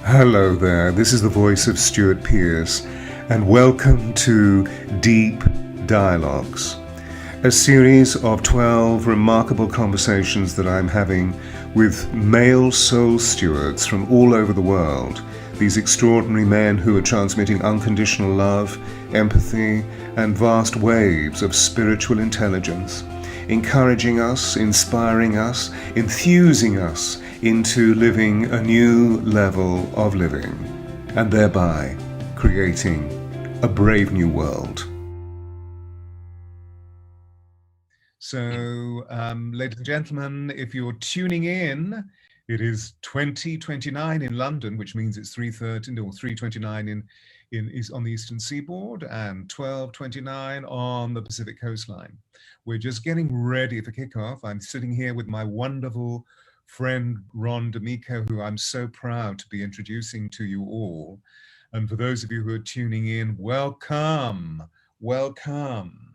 Hello there, this is the voice of Stewart Pearce, and welcome to Deep Dialogues, a series of 12 remarkable conversations that I'm having with male soul stewards from all over the world, these extraordinary men who are transmitting unconditional love, empathy, and vast waves of spiritual intelligence, encouraging us, inspiring us, enthusing us into living a new level of living, and thereby creating a brave new world. So, ladies and gentlemen, if you're tuning in, it is 2029 in London, which means it's 3:30 or 3:29 is on the Eastern Seaboard and 12:29 on the Pacific coastline. We're just getting ready for kickoff. I'm sitting here with my wonderful friend Ron Damico, who I'm so proud to be introducing to you all. And for those of you who are tuning in, welcome, welcome.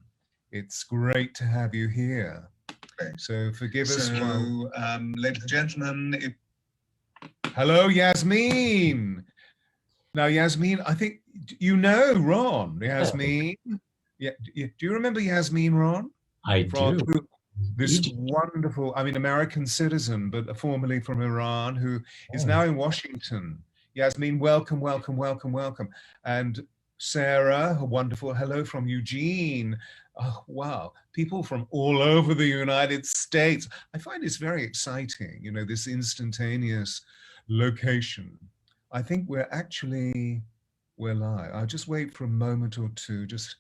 It's great to have you here. So forgive us. So, ladies and gentlemen, hello, Yasmin. Now, Yasmin, I think you know Ron. Yasmin, yeah. Do you remember Yasmin, Ron? I do. This wonderful, American citizen, but formerly from Iran, who is now in Washington. Yasmin, welcome, welcome, welcome, welcome. And Sarah, a wonderful hello from Eugene. Oh, wow, people from all over the United States. I find this very exciting, you know, this instantaneous location. I think we're live. I'll just wait for a moment or two, just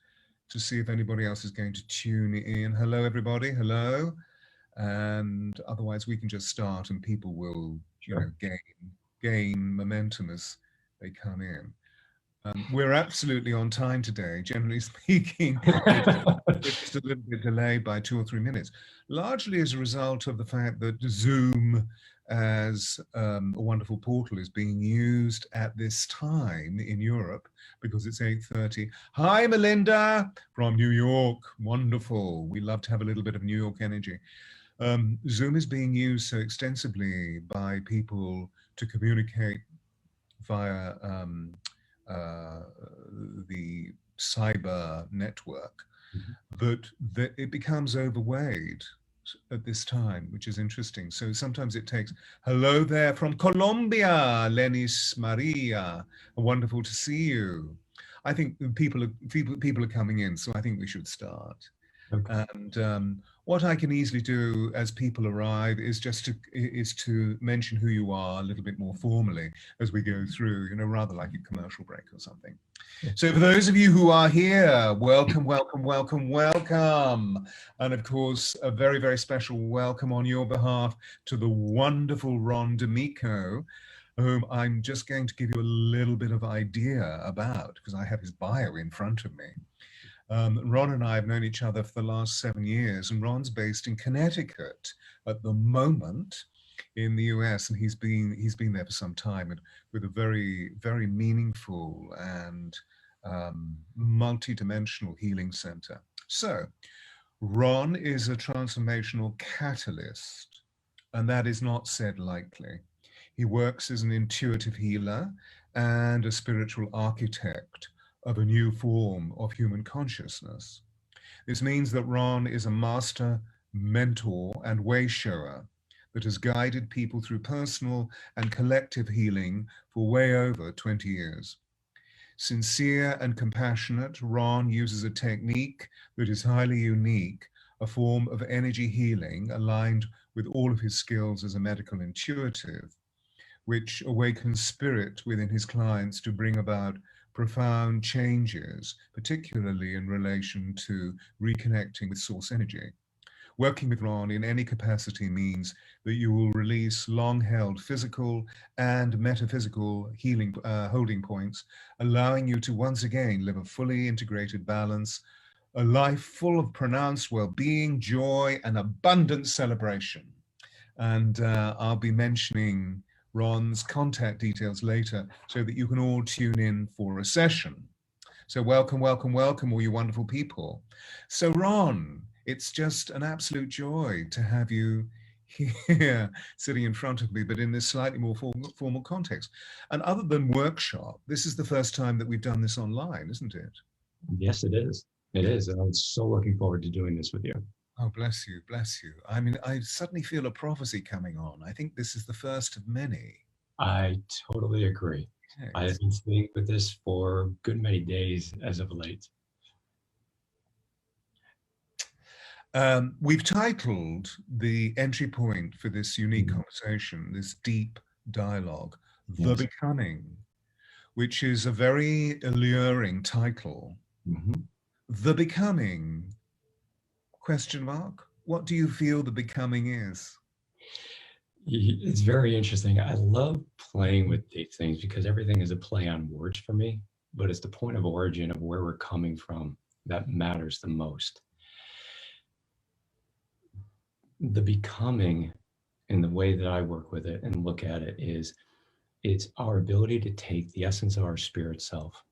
to see if anybody else is going to tune in. Hello, everybody. Hello. And otherwise, we can just start and people will, you know, gain momentum as they come in. We're absolutely on time today, generally speaking. It's just a little bit delayed by 2 or 3 minutes, largely as a result of the fact that Zoom as a wonderful portal is being used at this time in Europe because it's 8:30. Hi, Melinda from New York. Wonderful. We love to have a little bit of New York energy. Zoom is being used so extensively by people to communicate via the cyber network, that it becomes overweighed at this time, which is interesting. So sometimes it takes, hello there from Colombia, Lenis Maria, wonderful to see you. I think people are coming in, so I think we should start. Okay. And what I can easily do as people arrive is just to mention who you are a little bit more formally as we go through, you know, rather like a commercial break or something. So for those of you who are here, welcome, welcome, welcome, welcome. And of course, a very, very special welcome on your behalf to the wonderful Ron Damico, whom I'm just going to give you a little bit of idea about because I have his bio in front of me. Ron and I have known each other for the last 7 years, and Ron's based in Connecticut at the moment in the US, and he's been there for some time, and with a very, very meaningful and multi-dimensional healing center. So Ron is a transformational catalyst, and that is not said lightly. He works as an intuitive healer and a spiritual architect of a new form of human consciousness. This means that Ron is a master mentor and way shower that has guided people through personal and collective healing for way over 20 years. Sincere and compassionate, Ron uses a technique that is highly unique, a form of energy healing aligned with all of his skills as a medical intuitive, which awakens spirit within his clients to bring about profound changes, particularly in relation to reconnecting with source energy. Working with Ron in any capacity means that you will release long-held physical and metaphysical healing holding points, allowing you to once again live a fully integrated balance, a life full of pronounced well-being, joy, and abundant celebration. And I'll be mentioning Ron's contact details later so that you can all tune in for a session. So welcome, welcome, welcome, all you wonderful people. So Ron, it's just an absolute joy to have you here sitting in front of me, but in this slightly more formal context. And other than workshop, this is the first time that we've done this online, isn't it? Yes, it is. It is. And I'm so looking forward to doing this with you. Oh, bless you, bless you. I mean, I suddenly feel a prophecy coming on. I think this is the first of many. I totally agree. I Yes. have been sitting with this for a good many days as of late. We've titled the entry point for this unique Mhm. conversation, this deep dialogue, The Yes. Becoming, which is a very alluring title. Mhm. The Becoming, question mark? What do you feel the becoming is? It's very interesting. I love playing with these things because everything is a play on words for me, but it's the point of origin of where we're coming from that matters the most. The becoming, in the way that I work with it and look at it, is it's our ability to take the essence of our spirit self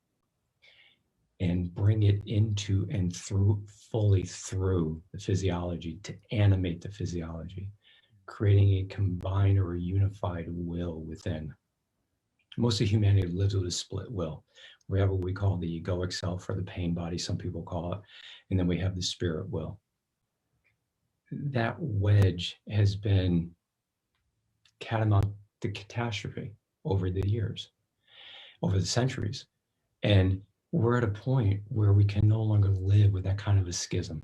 and bring it into and through fully through the physiology to animate the physiology, creating a combined or a unified will within. Most of humanity lives with a split will. We have what we call the egoic self or the pain body, some people call it, and then we have the spirit will. That wedge has been catamount to catastrophe over the years, over the centuries. And we're at a point where we can no longer live with that kind of a schism.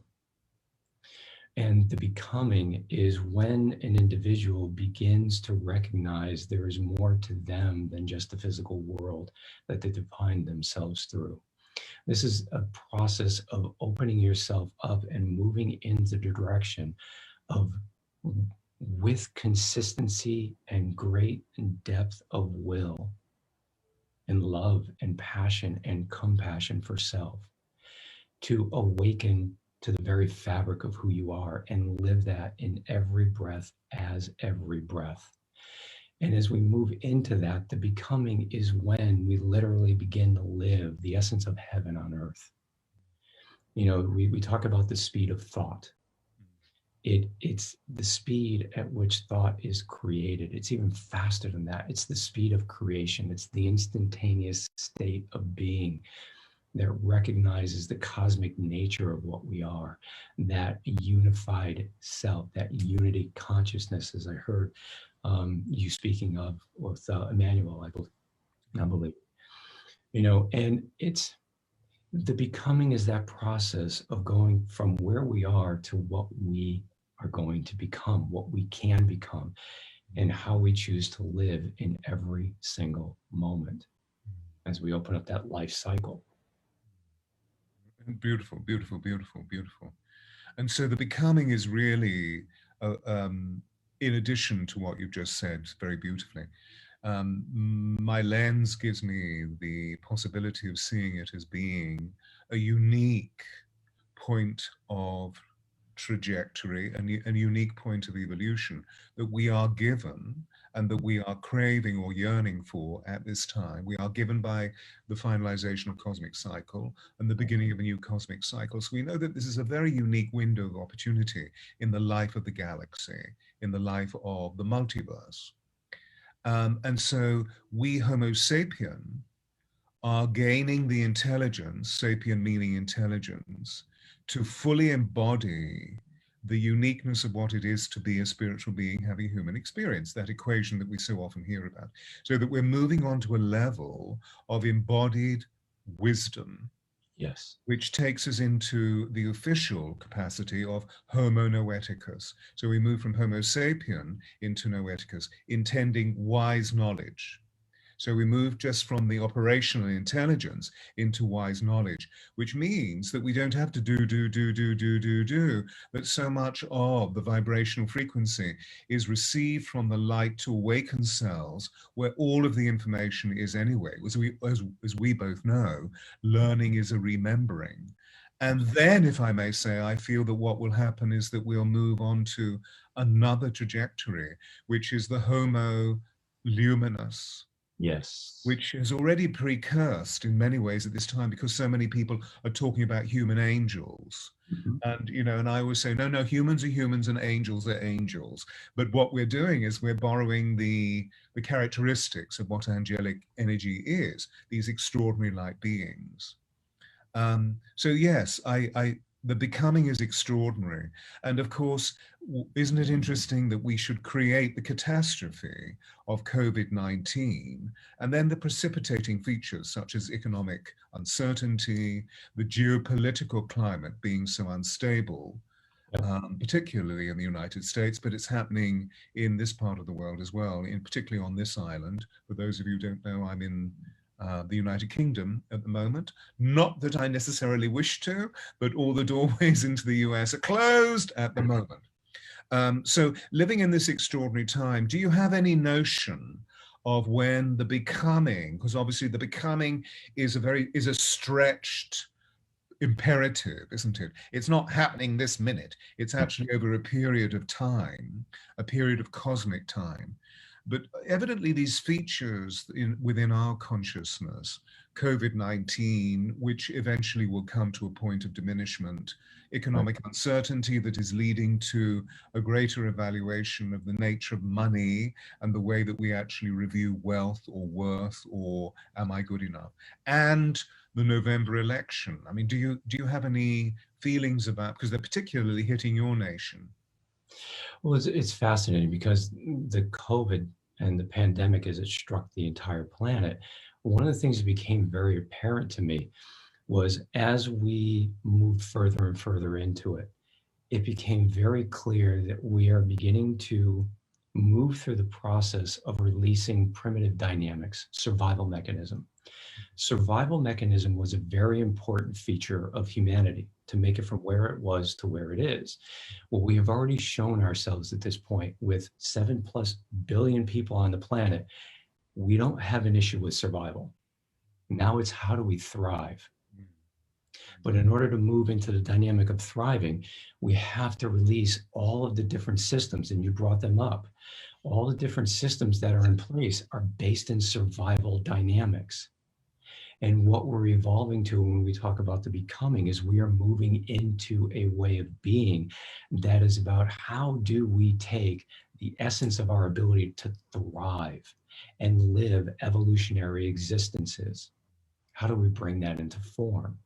And the becoming is when an individual begins to recognize there is more to them than just the physical world that they define themselves through. This is a process of opening yourself up and moving into the direction of, with consistency and great depth of will and love and passion and compassion for self, to awaken to the very fabric of who you are and live that in every breath as every breath. And as we move into that, the becoming is when we literally begin to live the essence of heaven on earth. You know, we talk about the speed of thought. It's the speed at which thought is created. It's even faster than that. It's the speed of creation. It's the instantaneous state of being that recognizes the cosmic nature of what we are, that unified self, that unity consciousness, as I heard you speaking of with Emmanuel, I believe, you know, and it's the becoming is that process of going from where we are to what we are going to become, what we can become, and how we choose to live in every single moment as we open up that life cycle. Beautiful, beautiful, beautiful, beautiful. And so the becoming is really, in addition to what you've just said very beautifully, my lens gives me the possibility of seeing it as being a unique point of trajectory and a unique point of evolution that we are given and that we are craving or yearning for at this time. We are given by the finalization of cosmic cycle and the beginning of a new cosmic cycle. So we know that this is a very unique window of opportunity in the life of the galaxy, in the life of the multiverse. And so we Homo sapien are gaining the intelligence, sapien meaning intelligence, to fully embody the uniqueness of what it is to be a spiritual being having human experience, that equation that we so often hear about. So that we're moving on to a level of embodied wisdom, Yes. which takes us into the official capacity of Homo noeticus. So we move from Homo sapien into noeticus, intending wise knowledge. So we move just from the operational intelligence into wise knowledge, which means that we don't have to do, but so much of the vibrational frequency is received from the light to awaken cells where all of the information is anyway. As we both know, learning is a remembering. And then, if I may say, I feel that what will happen is that we'll move on to another trajectory, which is the Homo luminous, Yes. which has already precursed in many ways at this time because so many people are talking about human angels. Mhm. And, and I always say, no, no, humans are humans and angels are angels. But what we're doing is we're borrowing the characteristics of what angelic energy is, these extraordinary light beings. So yes, the becoming is extraordinary. And of course, isn't it interesting that we should create the catastrophe of COVID-19 and then the precipitating features such as economic uncertainty, the geopolitical climate being so unstable, Yep. particularly in the United States, but it's happening in this part of the world as well, in particularly on this island. For those of you who don't know, I'm in the United Kingdom at the moment. Not that I necessarily wish to, but all the doorways into the US are closed at the moment. So living in this extraordinary time, do you have any notion of when the becoming, because obviously the becoming is a stretched imperative, isn't it? It's not happening this minute. It's actually over a period of time, a period of cosmic time. But evidently, these features within our consciousness, COVID-19, which eventually will come to a point of diminishment, Right. economic uncertainty that is leading to a greater evaluation of the nature of money and the way that we actually review wealth or worth or am I good enough? And the November election. I mean, do you have any feelings about, because they're particularly hitting your nation? Well, it's fascinating because the COVID and the pandemic, as it struck the entire planet, one of the things that became very apparent to me was as we moved further and further into it, it became very clear that we are beginning to move through the process of releasing primitive dynamics, survival mechanism. Survival mechanism was a very important feature of humanity to make it from where it was to where it is. Well, we have already shown ourselves at this point with 7+ billion people on the planet, we don't have an issue with survival. Now it's how do we thrive? But in order to move into the dynamic of thriving, we have to release all of the different systems, and you brought them up. All the different systems that are in place are based in survival dynamics. And what we're evolving to when we talk about the becoming is we are moving into a way of being that is about how do we take the essence of our ability to thrive and live evolutionary existences? How do we bring that into form?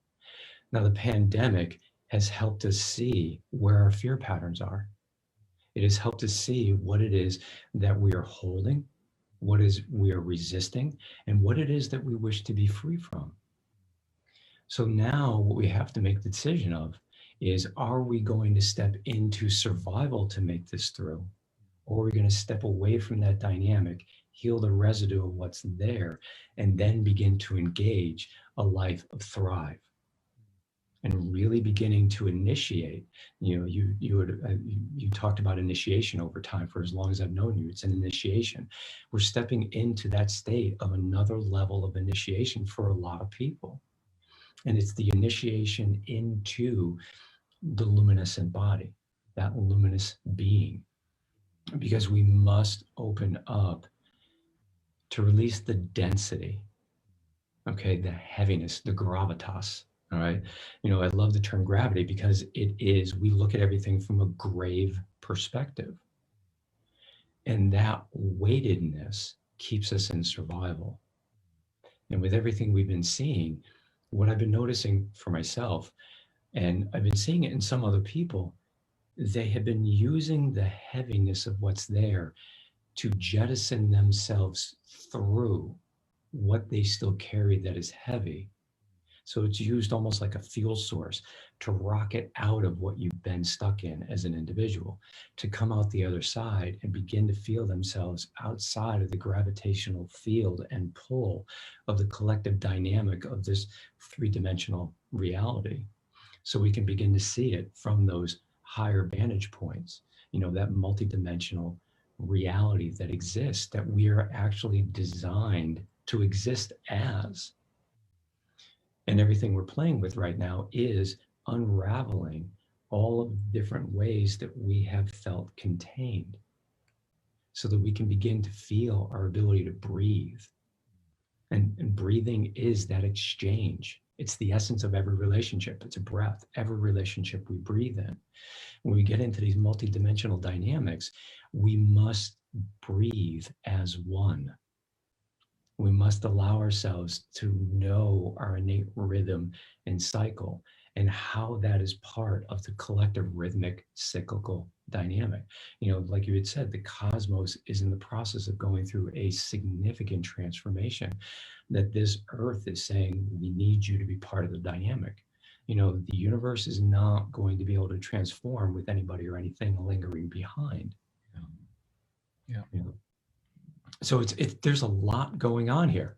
Now, the pandemic has helped us see where our fear patterns are. It has helped us see what it is that we are holding, what is we are resisting, and what it is that we wish to be free from. So now what we have to make the decision of is, are we going to step into survival to make this through? Or are we going to step away from that dynamic, heal the residue of what's there, and then begin to engage a life of thrive? And really beginning to initiate, you talked about initiation over time. For as long as I've known you, it's an initiation. We're stepping into that state of another level of initiation for a lot of people. And it's the initiation into the luminescent body, that luminous being, because we must open up to release the density, okay, the heaviness, the gravitas. All right. I love the term gravity because we look at everything from a grave perspective. And that weightedness keeps us in survival. And with everything we've been seeing, what I've been noticing for myself, and I've been seeing it in some other people, they have been using the heaviness of what's there to jettison themselves through what they still carry that is heavy. So it's used almost like a fuel source to rocket out of what you've been stuck in as an individual, to come out the other side and begin to feel themselves outside of the gravitational field and pull of the collective dynamic of this three-dimensional reality. So we can begin to see it from those higher vantage points, that multidimensional reality that exists, that we are actually designed to exist as. And everything we're playing with right now is unraveling all of the different ways that we have felt contained so that we can begin to feel our ability to breathe, breathing is that exchange. It's the essence of every relationship. It's a breath. Every relationship we breathe in. When we get into these multidimensional dynamics, we must breathe as one. We must allow ourselves to know our innate rhythm and cycle and how that is part of the collective rhythmic cyclical dynamic. You know, like you had said, the cosmos is in the process of going through a significant transformation, that this earth is saying, we need you to be part of the dynamic. You know, the universe is not going to be able to transform with anybody or anything lingering behind. Yeah. You know? So there's a lot going on here.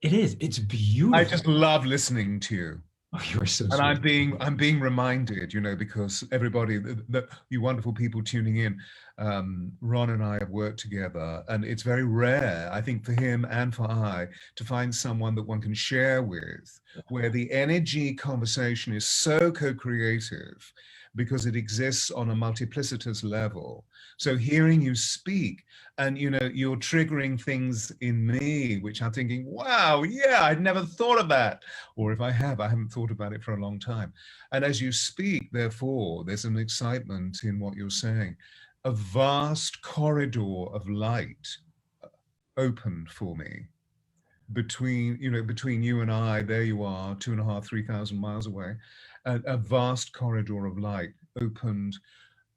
It's beautiful. I just love listening to you. Oh, you are so and sweet. I'm being reminded, you know, because everybody, you wonderful people tuning in, Ron and I have worked together, and it's very rare, I think, for him and for I to find someone that one can share with, where the energy conversation is so co-creative because it exists on a multiplicitous level. So hearing you speak, and you know, you're triggering things in me, which I'm thinking, wow, yeah, I'd never thought of that. Or if I have, I haven't thought about it for a long time. And as you speak, therefore, there's an excitement in what you're saying. A vast corridor of light opened for me between you and I. There you are, 2,500, 3,000 miles away. A vast corridor of light opened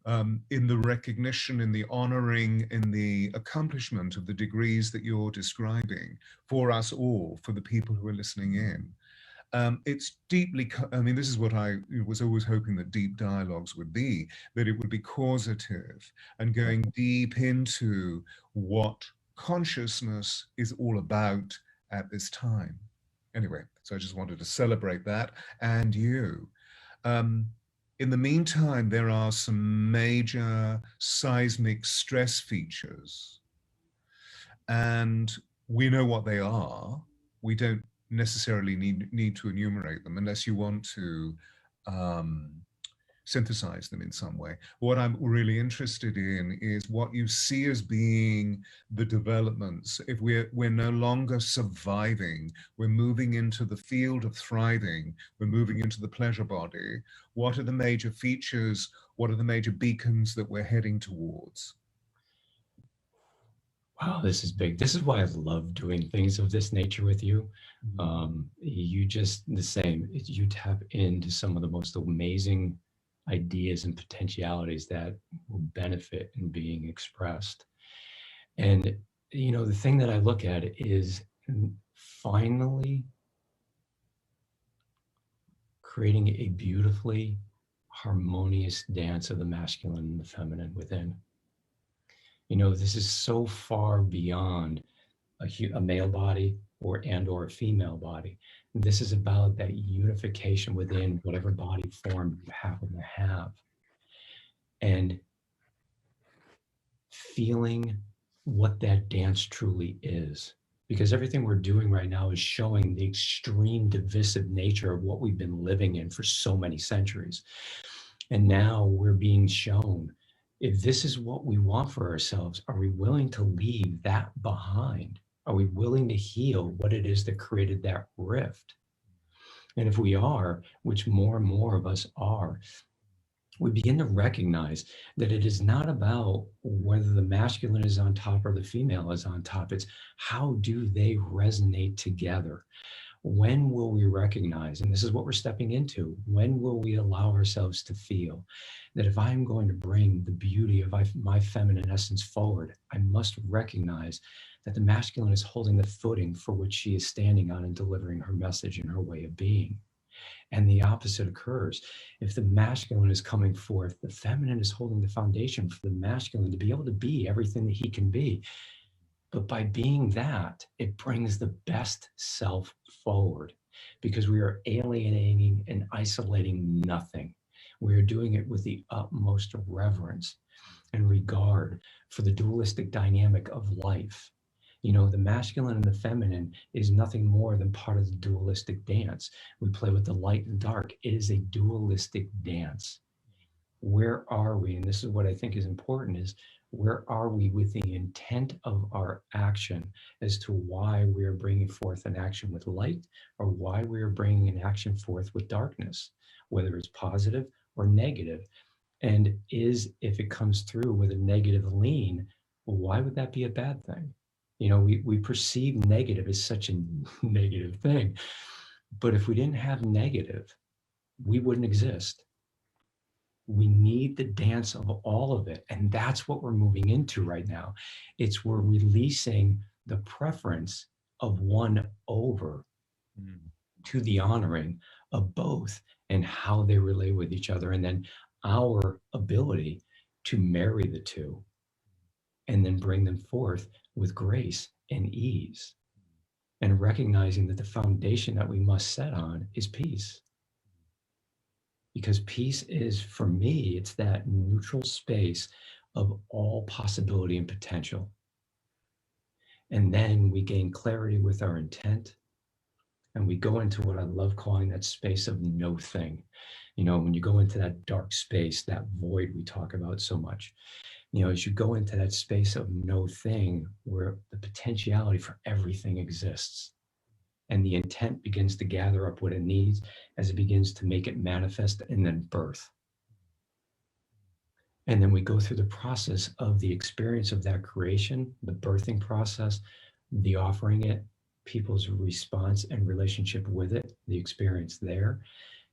in the recognition, in the honoring, in the accomplishment of the degrees that you're describing for us all, for the people who are listening in. It's deeply, I mean, this is what I was always hoping that deep dialogues would be, that it would be causative and going deep into what consciousness is all about at this time. Anyway, so I just wanted to celebrate that and you. In the meantime, there are some major seismic stress features, and we know what they are. We don't necessarily need to enumerate them unless you want to synthesize them in some way. What I'm really interested in is what you see as being the developments. If we're no longer surviving, we're moving into the field of thriving, we're moving into the pleasure body. What are the major features? What are the major beacons that we're heading towards? Wow, this is big. This is why I love doing things of this nature with you. You just the same. You tap into some of the most amazing ideas and potentialities that will benefit in being expressed. And you know, the thing that I look at is finally creating a beautifully harmonious dance of the masculine and the feminine within. You know, this is so far beyond a male body or a female body. This is about that unification within whatever body form you happen to have, and feeling what that dance truly is. Because everything we're doing right now is showing the extreme divisive nature of what we've been living in for so many centuries. And now we're being shown, if this is what we want for ourselves, are we willing to leave that behind? Are we willing to heal what it is that created that rift? And if we are, which more and more of us are, we begin to recognize that it is not about whether the masculine is on top or the female is on top. It's how do they resonate together? When will we recognize, and this is what we're stepping into, when will we allow ourselves to feel that if I'm going to bring the beauty of my feminine essence forward, I must recognize that the masculine is holding the footing for which she is standing on and delivering her message and her way of being. And the opposite occurs. If the masculine is coming forth, the feminine is holding the foundation for the masculine to be able to be everything that he can be. But by being that, it brings the best self forward, because we are alienating and isolating nothing. We are doing it with the utmost reverence and regard for the dualistic dynamic of life. You know, the masculine and the feminine is nothing more than part of the dualistic dance. We play with the light and dark. It is a dualistic dance. Where are we? And this is what I think is important, is Where are we with the intent of our action as to why we are bringing forth an action with light or why we are bringing an action forth with darkness, whether it's positive or negative? And if it comes through with a negative lean, well, why would that be a bad thing? We perceive negative as such a negative thing. But if we didn't have negative, we wouldn't exist. We need the dance of all of it. And that's what we're moving into right now. We're releasing the preference of one over to the honoring of both and how they relate with each other. And then our ability to marry the two and then bring them forth with grace and ease, and recognizing that the foundation that we must set on is peace. Because peace is, for me, it's that neutral space of all possibility and potential. And then we gain clarity with our intent, and we go into what I love calling that space of no thing. When you go into that dark space, that void we talk about so much, as you go into that space of no thing, where the potentiality for everything exists, and the intent begins to gather up what it needs as it begins to make it manifest and then birth. And then we go through the process of the experience of that creation, the birthing process, the offering it, people's response and relationship with it, the experience there.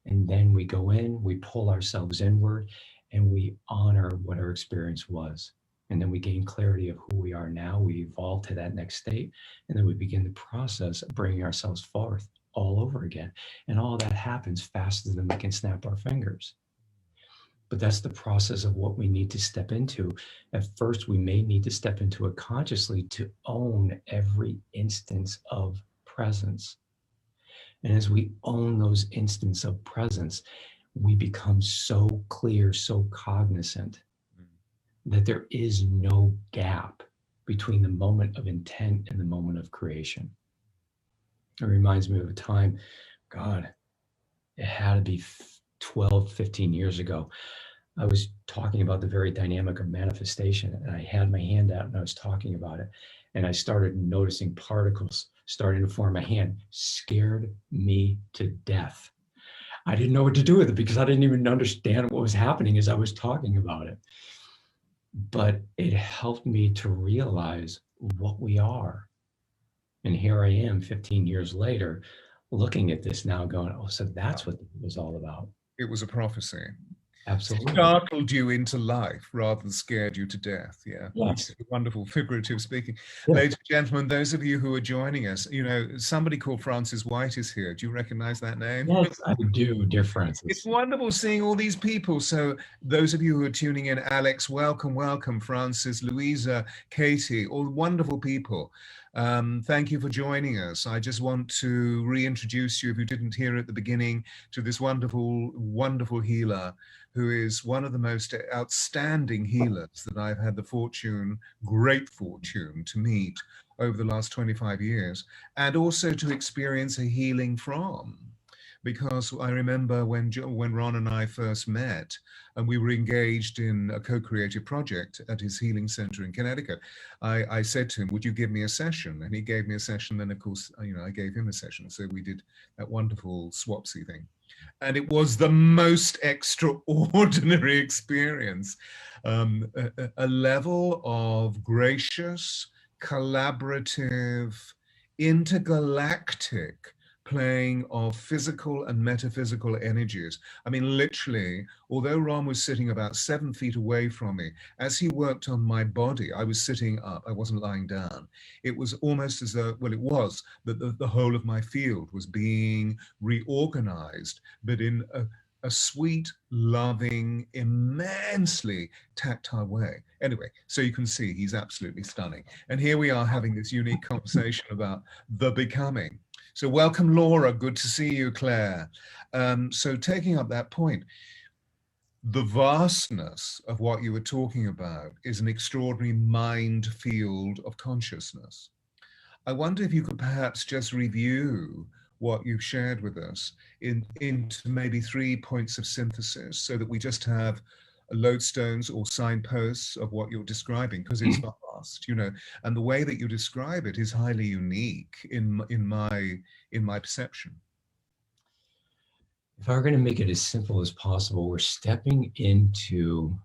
And then we go in, we pull ourselves inward, and we honor what our experience was. And then we gain clarity of who we are now. We evolve to that next state. And then we begin the process of bringing ourselves forth all over again. And all that happens faster than we can snap our fingers. But that's the process of what we need to step into. At first, we may need to step into it consciously to own every instance of presence. And as we own those instances of presence, we become so clear, so cognizant that there is no gap between the moment of intent and the moment of creation. It reminds me of a time, God, it had to be 12, 15 years ago. I was talking about the very dynamic of manifestation, and I had my hand out and I was talking about it. And I started noticing particles starting to form my hand. Scared me to death. I didn't know what to do with it because I didn't even understand what was happening as I was talking about it. But it helped me to realize what we are. And here I am 15 years later, looking at this now going, oh, so that's what it was all about. It was a prophecy. Absolutely. Startled you into life rather than scared you to death. Yeah. Yes. Wonderful figurative speaking. Yeah. Ladies and gentlemen, those of you who are joining us, somebody called Francis White is here. Do you recognize that name? Yes, I do, dear Francis. It's wonderful seeing all these people. So those of you who are tuning in, Alex, welcome. Francis, Louisa, Katie, all wonderful people. Thank you for joining us. I just want to reintroduce you, if you didn't hear at the beginning, to this wonderful healer who is one of the most outstanding healers that I've had the great fortune to meet over the last 25 years, and also to experience a healing from. Because I remember when Ron and I first met, and we were engaged in a co-creative project at his healing center in Connecticut, I said to him, would you give me a session? And he gave me a session. Then, of course, I gave him a session. So we did that wonderful swapsy thing. And it was the most extraordinary experience. A level of gracious, collaborative, intergalactic playing of physical and metaphysical energies. I mean, literally, although Ron was sitting about 7 feet away from me, as he worked on my body, I was sitting up, I wasn't lying down. It was almost as though, well, it was, that the whole of my field was being reorganized, but in a sweet, loving, immensely tactile way. Anyway, so you can see he's absolutely stunning. And here we are having this unique conversation about the becoming. So welcome, Laura. Good to see you, Claire. So taking up that point, the vastness of what you were talking about is an extraordinary mind field of consciousness. I wonder if you could perhaps just review what you've shared with us into maybe 3 points of synthesis, so that we just have lodestones or signposts of what you're describing, because it's vast, you know, and the way that you describe it is highly unique in my perception. If I were going to make it as simple as possible, we're stepping into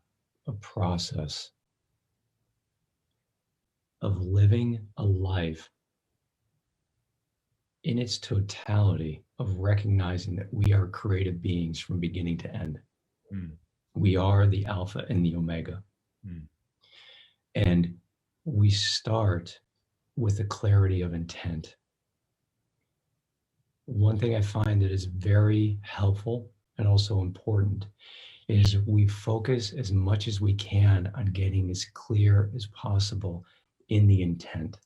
a process of living a life in its totality, of recognizing that we are creative beings from beginning to end. Mm. We are the Alpha and the Omega. Mm. And we start with a clarity of intent. One thing I find that is very helpful and also important is we focus as much as we can on getting as clear as possible in the intent.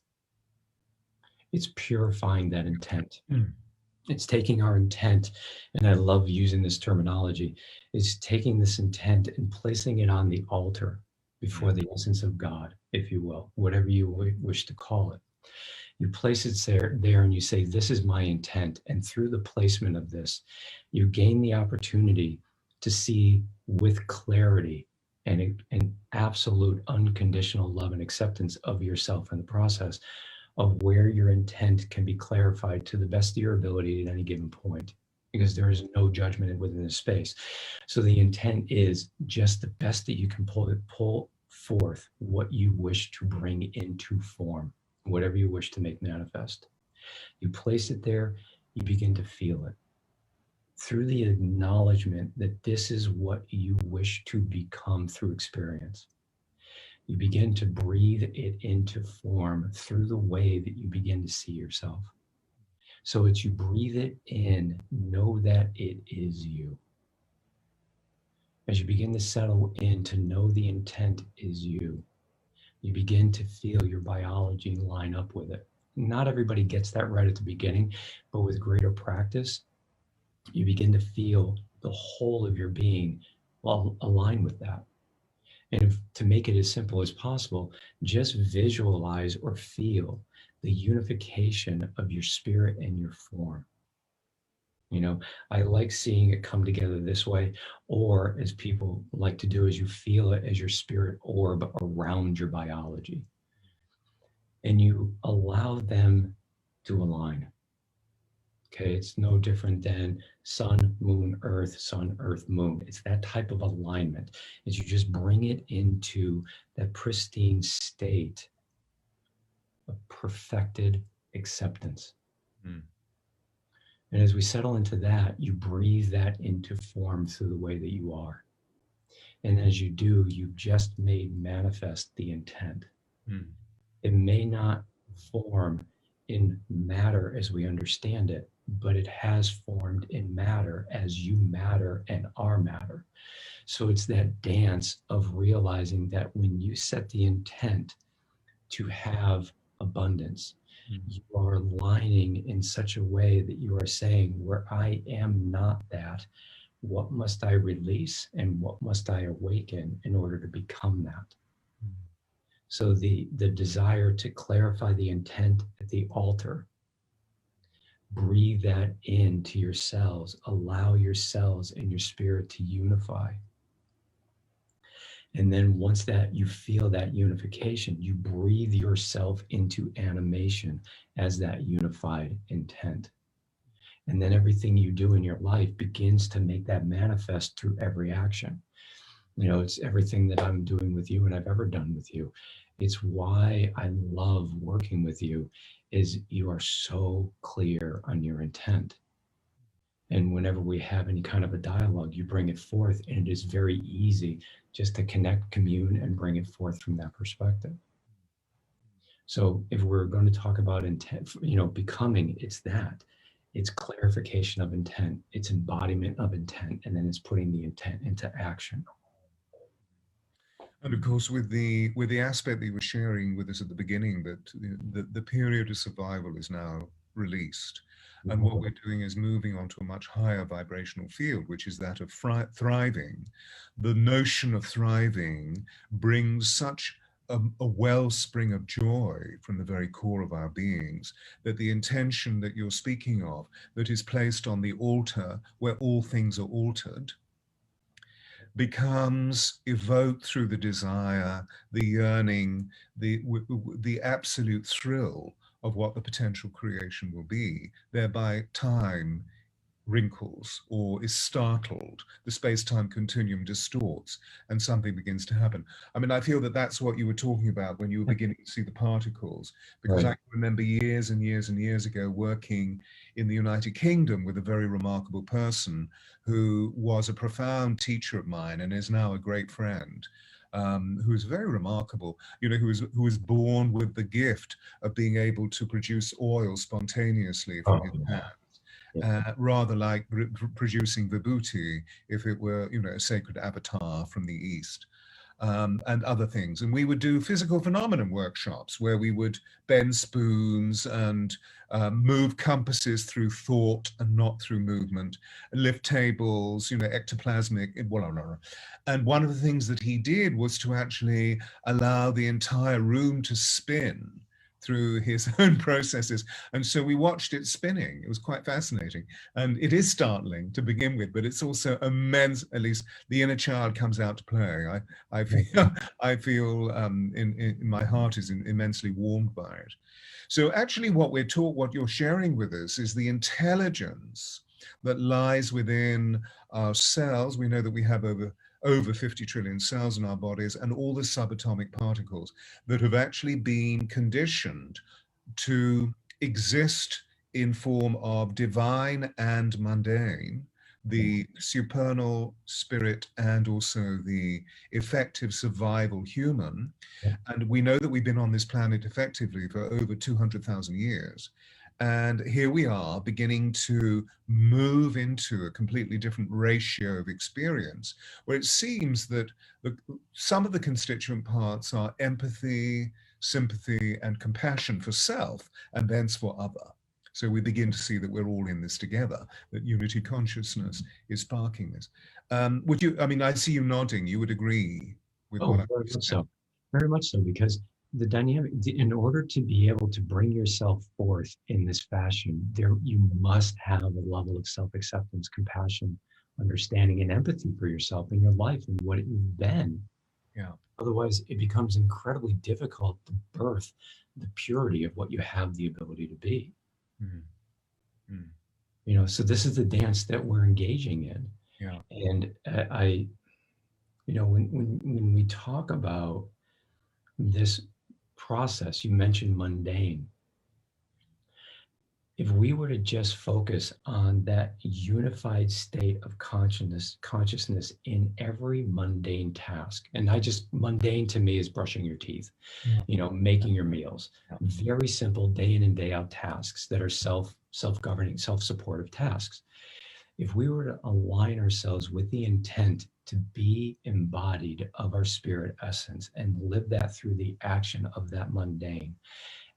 It's purifying that intent. Mm. It's taking our intent, and I love using this terminology, it's taking this intent and placing it on the altar before the essence of God, if you will, whatever you wish to call it. You place it there and you say, this is my intent. And through the placement of this, you gain the opportunity to see with clarity and an absolute unconditional love and acceptance of yourself in the process of where your intent can be clarified to the best of your ability at any given point, because there is no judgment within this space. So the intent is just the best that you can pull forth what you wish to bring into form, whatever you wish to make manifest. You place it there, you begin to feel it. Through the acknowledgement that this is what you wish to become through experience, you begin to breathe it into form through the way that you begin to see yourself. So as you breathe it in, know that it is you. As you begin to settle in to know the intent is you, you begin to feel your biology line up with it. Not everybody gets that right at the beginning, but with greater practice, you begin to feel the whole of your being align with that. And to make it as simple as possible, just visualize or feel the unification of your spirit and your form. You know, I like seeing it come together this way, or as people like to do, is you feel it as your spirit orb around your biology. And you allow them to align. Okay, it's no different than sun, moon, earth, moon. It's that type of alignment. Is you just bring it into that pristine state of perfected acceptance. Mm. And as we settle into that, you breathe that into form through the way that you are. And as you do, you've just made manifest the intent. Mm. It may not form in matter as we understand it, but it has formed in matter as you matter and are matter. So it's that dance of realizing that when you set the intent to have abundance, you are aligning in such a way that you are saying, where I am not that, what must I release and what must I awaken in order to become that? So the desire to clarify the intent at the altar, breathe that into your cells, allow your cells and your spirit to unify. And then once that you feel that unification, you breathe yourself into animation as that unified intent. And then everything you do in your life begins to make that manifest through every action. You know, it's everything that I'm doing with you and I've ever done with you. It's why I love working with you, is you are so clear on your intent. And whenever we have any kind of a dialogue, you bring it forth, and it is very easy just to connect, commune, and bring it forth from that perspective. So if we're going to talk about intent, you know, becoming, it's that. It's clarification of intent, it's embodiment of intent, and then it's putting the intent into action. And of course, with the aspect that you were sharing with us at the beginning, that the period of survival is now released, and what we're doing is moving on to a much higher vibrational field, which is that of thriving. The notion of thriving brings such a wellspring of joy from the very core of our beings, that the intention that you're speaking of, that is placed on the altar where all things are altered, becomes evoked through the desire, the yearning, the absolute thrill of what the potential creation will be, thereby time wrinkles or is startled, the space-time continuum distorts, and something begins to happen. I mean, I feel that that's what you were talking about when you were beginning to see the particles, because Right. I can remember years and years and years ago working in the United Kingdom with a very remarkable person who was a profound teacher of mine and is now a great friend. Who is very remarkable, you know, who was born with the gift of being able to produce oil spontaneously from Oh, his yeah. hand, Yeah. rather like producing vibhuti if it were, you know, a sacred avatar from the East, and other things. And we would do physical phenomenon workshops where we would bend spoons and move compasses through thought and not through movement, lift tables, you know, ectoplasmic. And one of the things that he did was to actually allow the entire room to spin through his own processes. And so we watched it spinning. It was quite fascinating. And it is startling to begin with, but it's also immense. At least the inner child comes out to play. I feel, I feel in my heart is immensely warmed by it. So actually what you're sharing with us is the intelligence that lies within our cells. We know that we have over 50 trillion cells in our bodies and all the subatomic particles that have actually been conditioned to exist in form of divine and mundane, the supernal spirit and also the effective survival human. Yeah. And we know that we've been on this planet effectively for over 200,000 years. And here we are beginning to move into a completely different ratio of experience, where it seems that some of the constituent parts are empathy, sympathy, and compassion for self, and thence for other. So we begin to see that we're all in this together, that unity consciousness is sparking this. Would you, I mean, I see you nodding, you would agree with what Oh, I'm very much saying? so. Very much so, because the dynamic, in order to be able to bring yourself forth in this fashion, there you must have a level of self-acceptance, compassion, understanding, and empathy for yourself and your life and what you've been. Yeah. Otherwise, it becomes incredibly difficult to birth the purity of what you have the ability to be. Mm. Mm. You know, so this is the dance that we're engaging in. Yeah. And you know, when we talk about this process, you mentioned mundane. If we were to just focus on that unified state of consciousness in every mundane task, and I just mundane to me is brushing your teeth, Yeah. you know, making your meals, Yeah. very simple day in and day out tasks that are self-governing, self-supportive tasks. If we were to align ourselves with the intent to be embodied of our spirit essence and live that through the action of that mundane,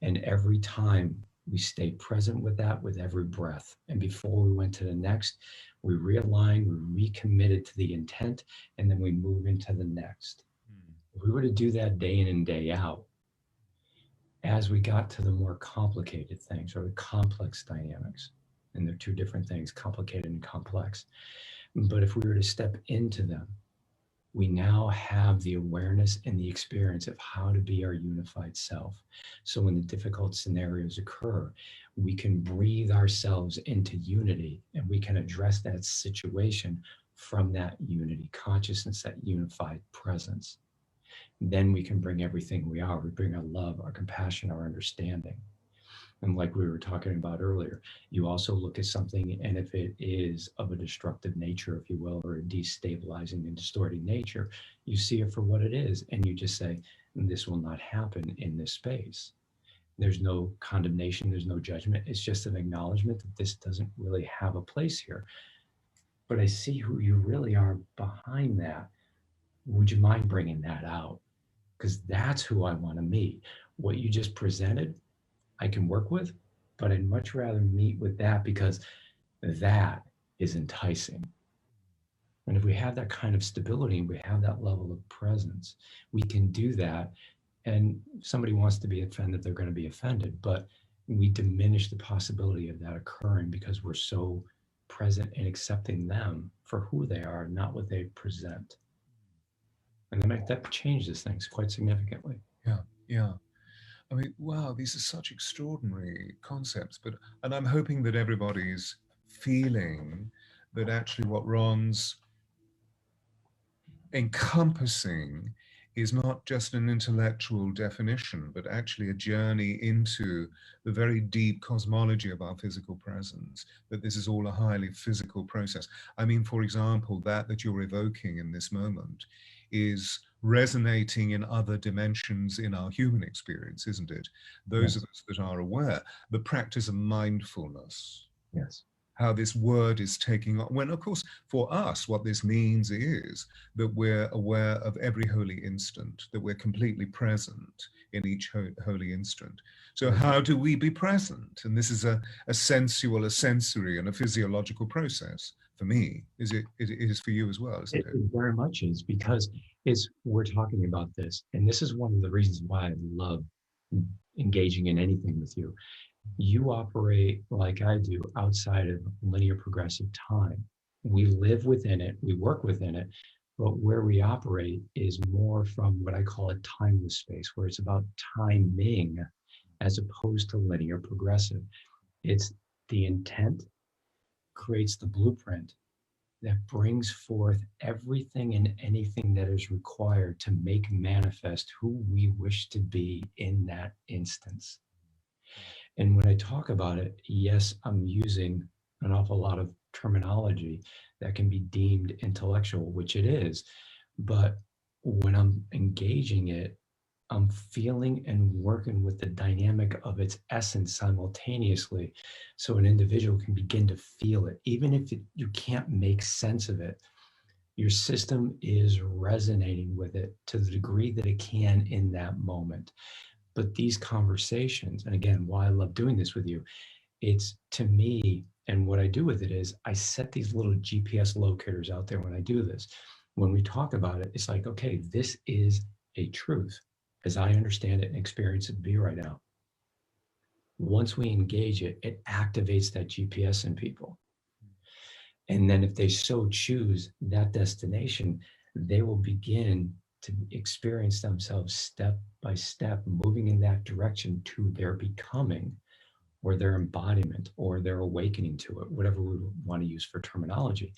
and every time we stay present with that with every breath, and before we went to the next, we realigned, we recommitted to the intent, and then we move into the next. If we were to do that day in and day out, as we got to the more complicated things or the complex dynamics, and they're two different things, complicated and complex. But if we were to step into them, we now have the awareness and the experience of how to be our unified self. So when the difficult scenarios occur, we can breathe ourselves into unity and we can address that situation from that unity consciousness, that unified presence. Then we can bring everything we are. We bring our love, our compassion, our understanding. And like we were talking about earlier, you also look at something, and if it is of a destructive nature, if you will, or a destabilizing and distorting nature, you see it for what it is. And you just say, this will not happen in this space. There's no condemnation, there's no judgment. It's just an acknowledgement that this doesn't really have a place here. But I see who you really are behind that. Would you mind bringing that out? Because that's who I want to meet. What you just presented, I can work with, but I'd much rather meet with that because that is enticing. And if we have that kind of stability and we have that level of presence, we can do that. And if somebody wants to be offended, they're going to be offended, but we diminish the possibility of that occurring because we're so present in accepting them for who they are, not what they present. And that changes things quite significantly. Yeah, yeah. I mean, wow, these are such extraordinary concepts, and I'm hoping that everybody's feeling that actually what Ron's encompassing is not just an intellectual definition, but actually a journey into the very deep cosmology of our physical presence, that this is all a highly physical process. I mean, for example, that you're evoking in this moment is resonating in other dimensions in our human experience, isn't it? Those of Yes. us that are aware, the practice of mindfulness, Yes. how this word is taking on. When, of course, for us, what this means is that we're aware of every holy instant, that we're completely present in each holy instant. So Right. how do we be present? And this is a sensual, a sensory, and a physiological process. For me, it is for you as well, isn't it? It very much is, because we're talking about this, and this is one of the reasons why I love engaging in anything with you. You operate like I do outside of linear progressive time. We live within it, we work within it, but where we operate is more from what I call a timeless space, where it's about timing as opposed to linear progressive. It's the intent creates the blueprint that brings forth everything and anything that is required to make manifest who we wish to be in that instance. And when I talk about it, yes, I'm using an awful lot of terminology that can be deemed intellectual, which it is. But when I'm engaging it, I'm feeling and working with the dynamic of its essence simultaneously. So an individual can begin to feel it, even if you can't make sense of it. Your system is resonating with it to the degree that it can in that moment. But these conversations, and again, why I love doing this with you, it's to me, and what I do with it is I set these little GPS locators out there when I do this. When we talk about it, it's like, okay, this is a truth as I understand it and experience it to be right now. Once we engage it, it activates that GPS in people. And then if they so choose that destination, they will begin to experience themselves step by step, moving in that direction to their becoming or their embodiment or their awakening to it, whatever we want to use for terminology.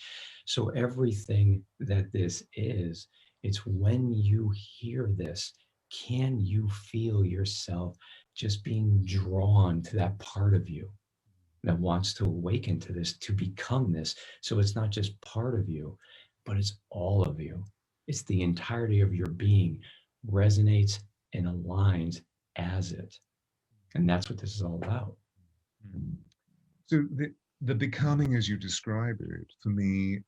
So everything that this is, it's when you hear this, can you feel yourself just being drawn to that part of you that wants to awaken to this, to become this? So it's not just part of you, but it's all of you. It's the entirety of your being resonates and aligns as it. And that's what this is all about. So the becoming, as you describe it, for me,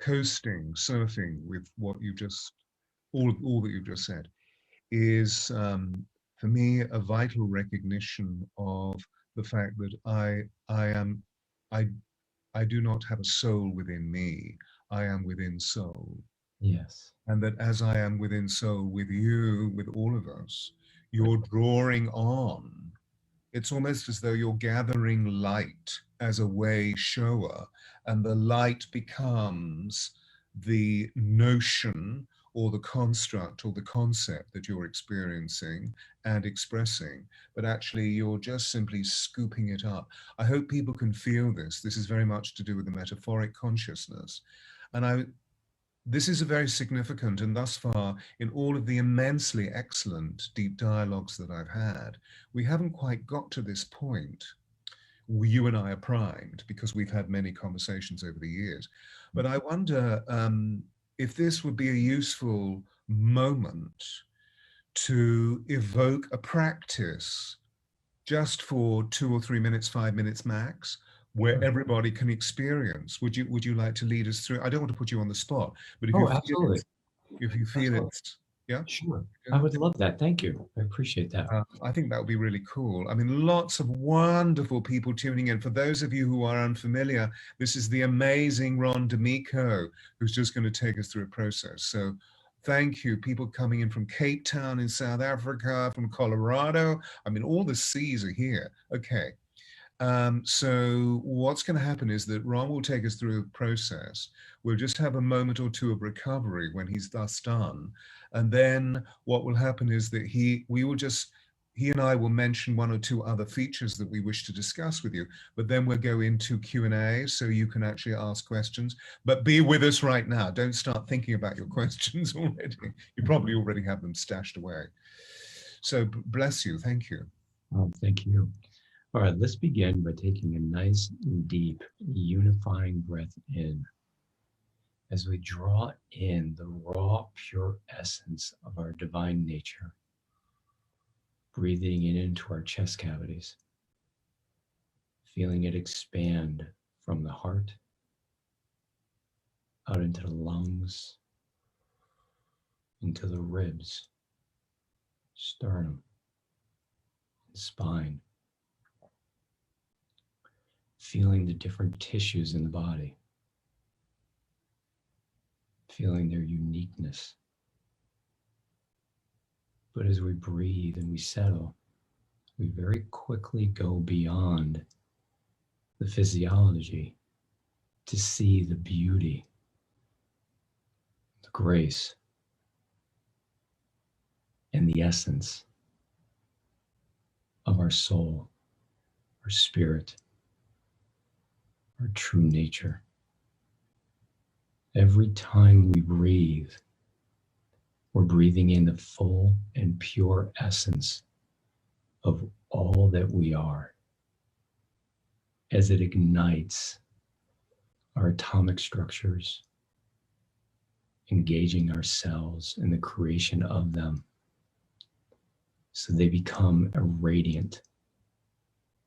coasting, surfing with what you just, all that you've just said, is for me a vital recognition of the fact that I am I I do not have a soul within me. I am within soul. Yes. And that as I am within soul with you, with all of us, you're drawing on. It's almost as though you're gathering light as a way shower, and the light becomes the notion or the construct or the concept that you're experiencing and expressing, but actually you're just simply scooping it up. I hope people can feel this. This is very much to do with the metaphoric consciousness. And this is a very significant, and thus far, in all of the immensely excellent deep dialogues that I've had, we haven't quite got to this point. You and I are primed because we've had many conversations over the years. But I wonder if this would be a useful moment to evoke a practice just for 2 or 3 minutes, 5 minutes max, where everybody can experience. Would you like to lead us through? I don't want to put you on the spot, but Oh, absolutely. if you feel Absolutely. it's, yeah. Sure. I Yeah. would love that. Thank you. I appreciate that. I think that would be really cool. I mean, lots of wonderful people tuning in. For those of you who are unfamiliar, this is the amazing Ron Damico, who's just going to take us through a process. So thank you. People coming in from Cape Town in South Africa, from Colorado. I mean, all the C's are here. Okay. So what's going to happen is that Ron will take us through a process. We'll just have a moment or two of recovery when he's thus done. And then what will happen is that he and I will mention one or two other features that we wish to discuss with you, but then we'll go into Q&A so you can actually ask questions. But be with us right now. Don't start thinking about your questions already. You probably already have them stashed away. So bless you. Thank you. Oh, thank you. All right, let's begin by taking a nice, deep, unifying breath in as we draw in the raw, pure essence of our divine nature, breathing it into our chest cavities, feeling it expand from the heart out into the lungs, into the ribs, sternum, and spine. Feeling the different tissues in the body, feeling their uniqueness. But as we breathe and we settle, we very quickly go beyond the physiology to see the beauty, the grace, and the essence of our soul, our spirit, our true nature. Every time we breathe, we're breathing in the full and pure essence of all that we are as it ignites our atomic structures, engaging our cells in the creation of them so they become a radiant,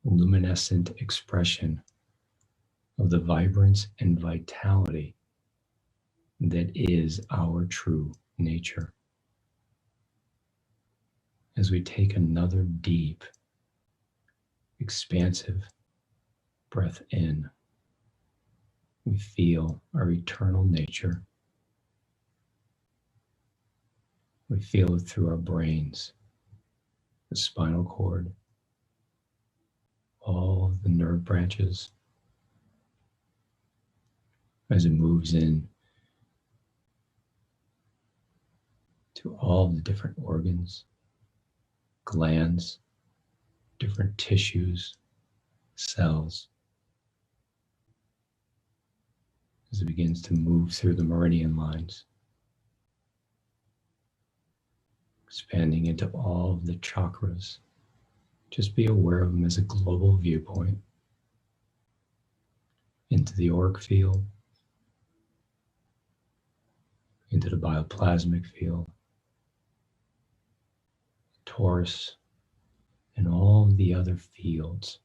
luminescent expression of the vibrance and vitality that is our true nature. As we take another deep, expansive breath in, we feel our eternal nature. We feel it through our brains, the spinal cord, all of the nerve branches, as it moves in to all the different organs, glands, different tissues, cells, as it begins to move through the meridian lines, expanding into all of the chakras. Just be aware of them as a global viewpoint, into the auric field, into the bioplasmic field, torus, and all of the other fields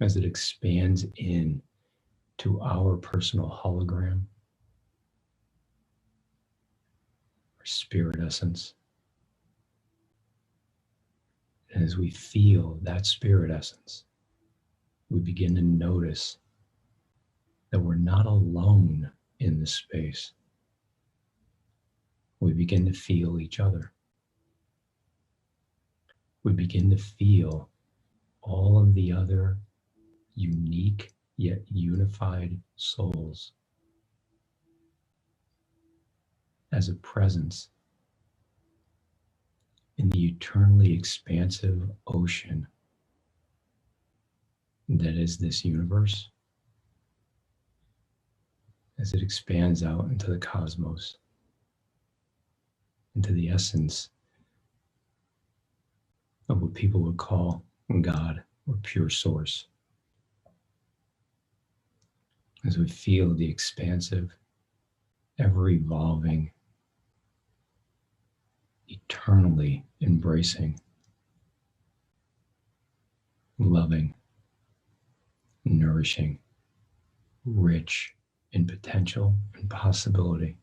as it expands in to our personal hologram, our spirit essence. And as we feel that spirit essence, we begin to notice that we're not alone in this space. We begin to feel each other. We begin to feel all of the other unique yet unified souls as a presence in the eternally expansive ocean that is this universe, as it expands out into the cosmos, into the essence of what people would call God or pure source. As we feel the expansive, ever-evolving, eternally embracing, loving, nourishing, rich in potential and possibility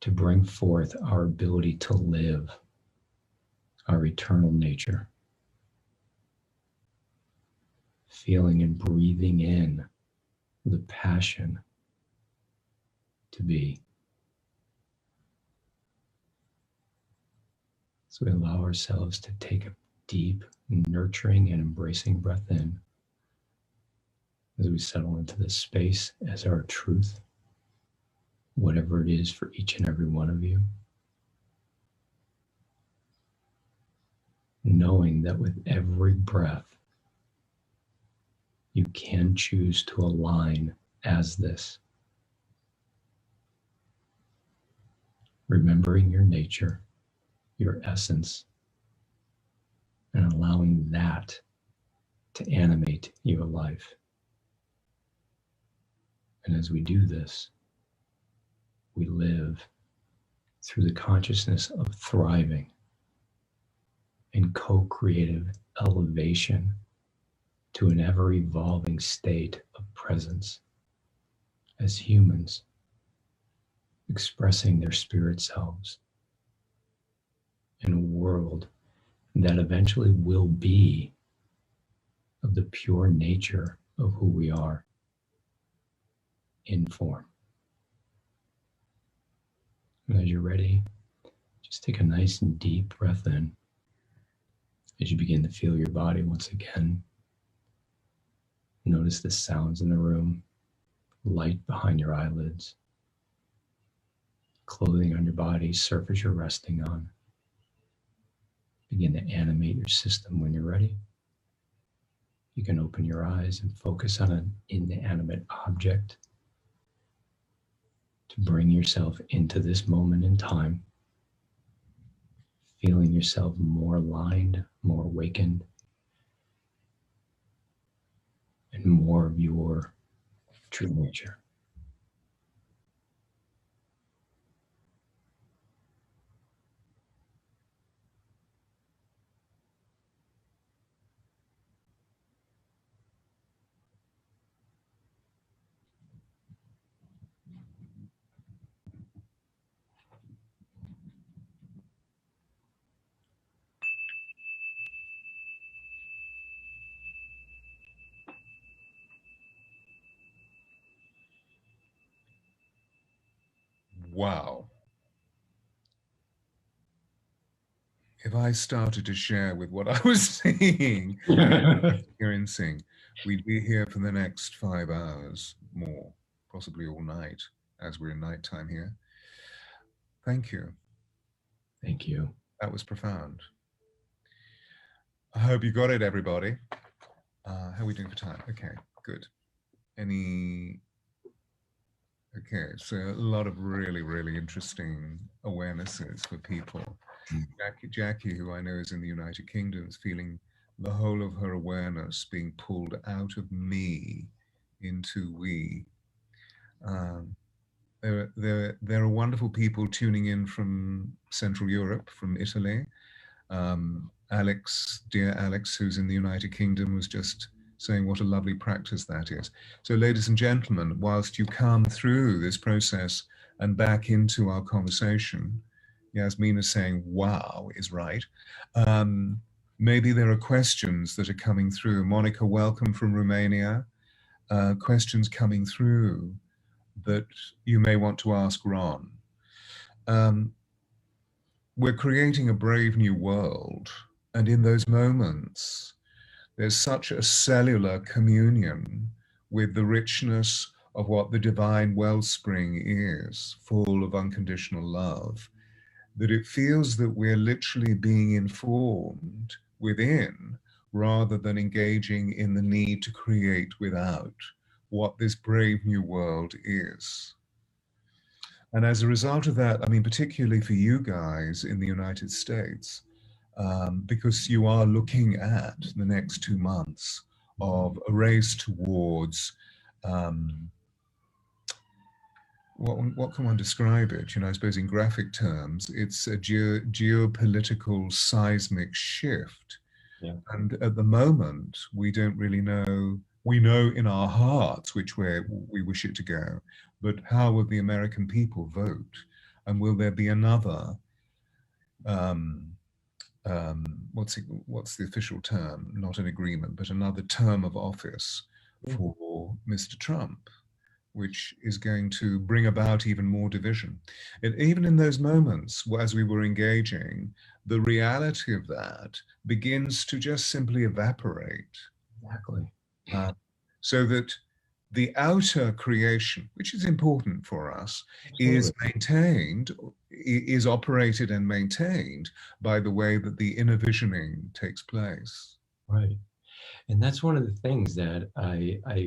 to bring forth our ability to live our eternal nature. Feeling and breathing in the passion to be. So we allow ourselves to take a deep, nurturing, and embracing breath in as we settle into this space as our truth, whatever it is for each and every one of you. Knowing that with every breath, you can choose to align as this, remembering your nature, your essence, and allowing that to animate your life. And as we do this, we live through the consciousness of thriving and co-creative elevation to an ever-evolving state of presence as humans expressing their spirit selves in a world that eventually will be of the pure nature of who we are in form. And as you're ready, just take a nice and deep breath in as you begin to feel your body once again. Notice the sounds in the room, light behind your eyelids, clothing on your body, surface you're resting on. Begin to animate your system when you're ready. You can open your eyes and focus on an inanimate object to bring yourself into this moment in time, feeling yourself more aligned, more awakened, and more of your true nature. Wow. If I started to share with what I was seeing, experiencing, we'd be here for the next 5 hours more, possibly all night, as we're in nighttime here. Thank you. Thank you. That was profound. I hope you got it, everybody. How are we doing for time? Okay, good. Okay, so a lot of really, really interesting awarenesses for people. Jackie, who I know is in the United Kingdom, is feeling the whole of her awareness being pulled out of me into we. There are wonderful people tuning in from Central Europe, from Italy. Alex, dear Alex, who's in the United Kingdom, was just saying what a lovely practice that is. So ladies and gentlemen, whilst you come through this process and back into our conversation, Yasmina saying, wow, is right. Maybe there are questions that are coming through. Monica, welcome from Romania. Questions coming through that you may want to ask Ron. We're creating a brave new world. And in those moments, there's such a cellular communion with the richness of what the divine wellspring is, full of unconditional love, that it feels that we're literally being informed within rather than engaging in the need to create without what this brave new world is. And as a result of that, I mean, particularly for you guys in the United States, because you are looking at the next 2 months of a race towards, what can one describe it? You know, I suppose in graphic terms, it's a geopolitical seismic shift. Yeah. And at the moment, we don't really know. We know in our hearts which way we wish it to go, but how will the American people vote? And will there be another, what's the official term? Not an agreement, but another term of office for Mr. Trump? which is going to bring about even more division. And even in those moments, as we were engaging, the reality of that begins to just simply evaporate. Exactly. Uh, so that the outer creation, which is important for us, is Absolutely. maintained, is operated and maintained by the way that the inner visioning takes place. Right. And that's one of the things that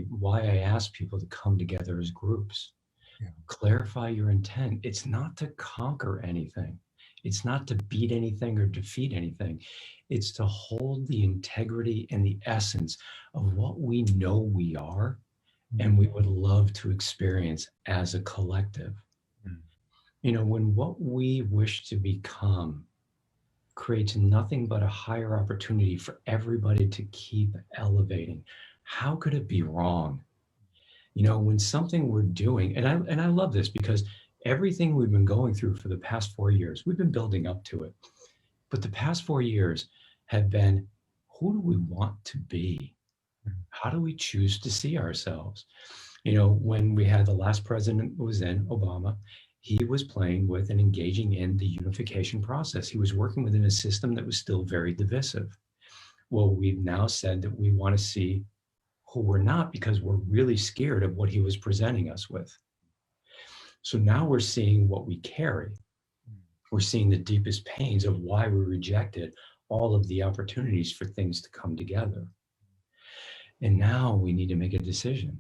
why I ask people to come together as groups. Yeah. Clarify your intent. It's not to conquer anything. It's not to beat anything or defeat anything. It's to hold the integrity and the essence of what we know we are and we would love to experience as a collective. Mm. You know, when what we wish to become creates nothing but a higher opportunity for everybody to keep elevating, how could it be wrong? You know, when something we're doing, and I love this because everything we've been going through for the past 4 years, we've been building up to it. But the past 4 years have been, who do we want to be? How do we choose to see ourselves? You know, when we had the last president was in, Obama, he was playing with and engaging in the unification process. He was working within a system that was still very divisive. Well, we've now said that we want to see who we're not because we're really scared of what he was presenting us with. So now we're seeing what we carry. We're seeing the deepest pains of why we rejected all of the opportunities for things to come together. And now we need to make a decision.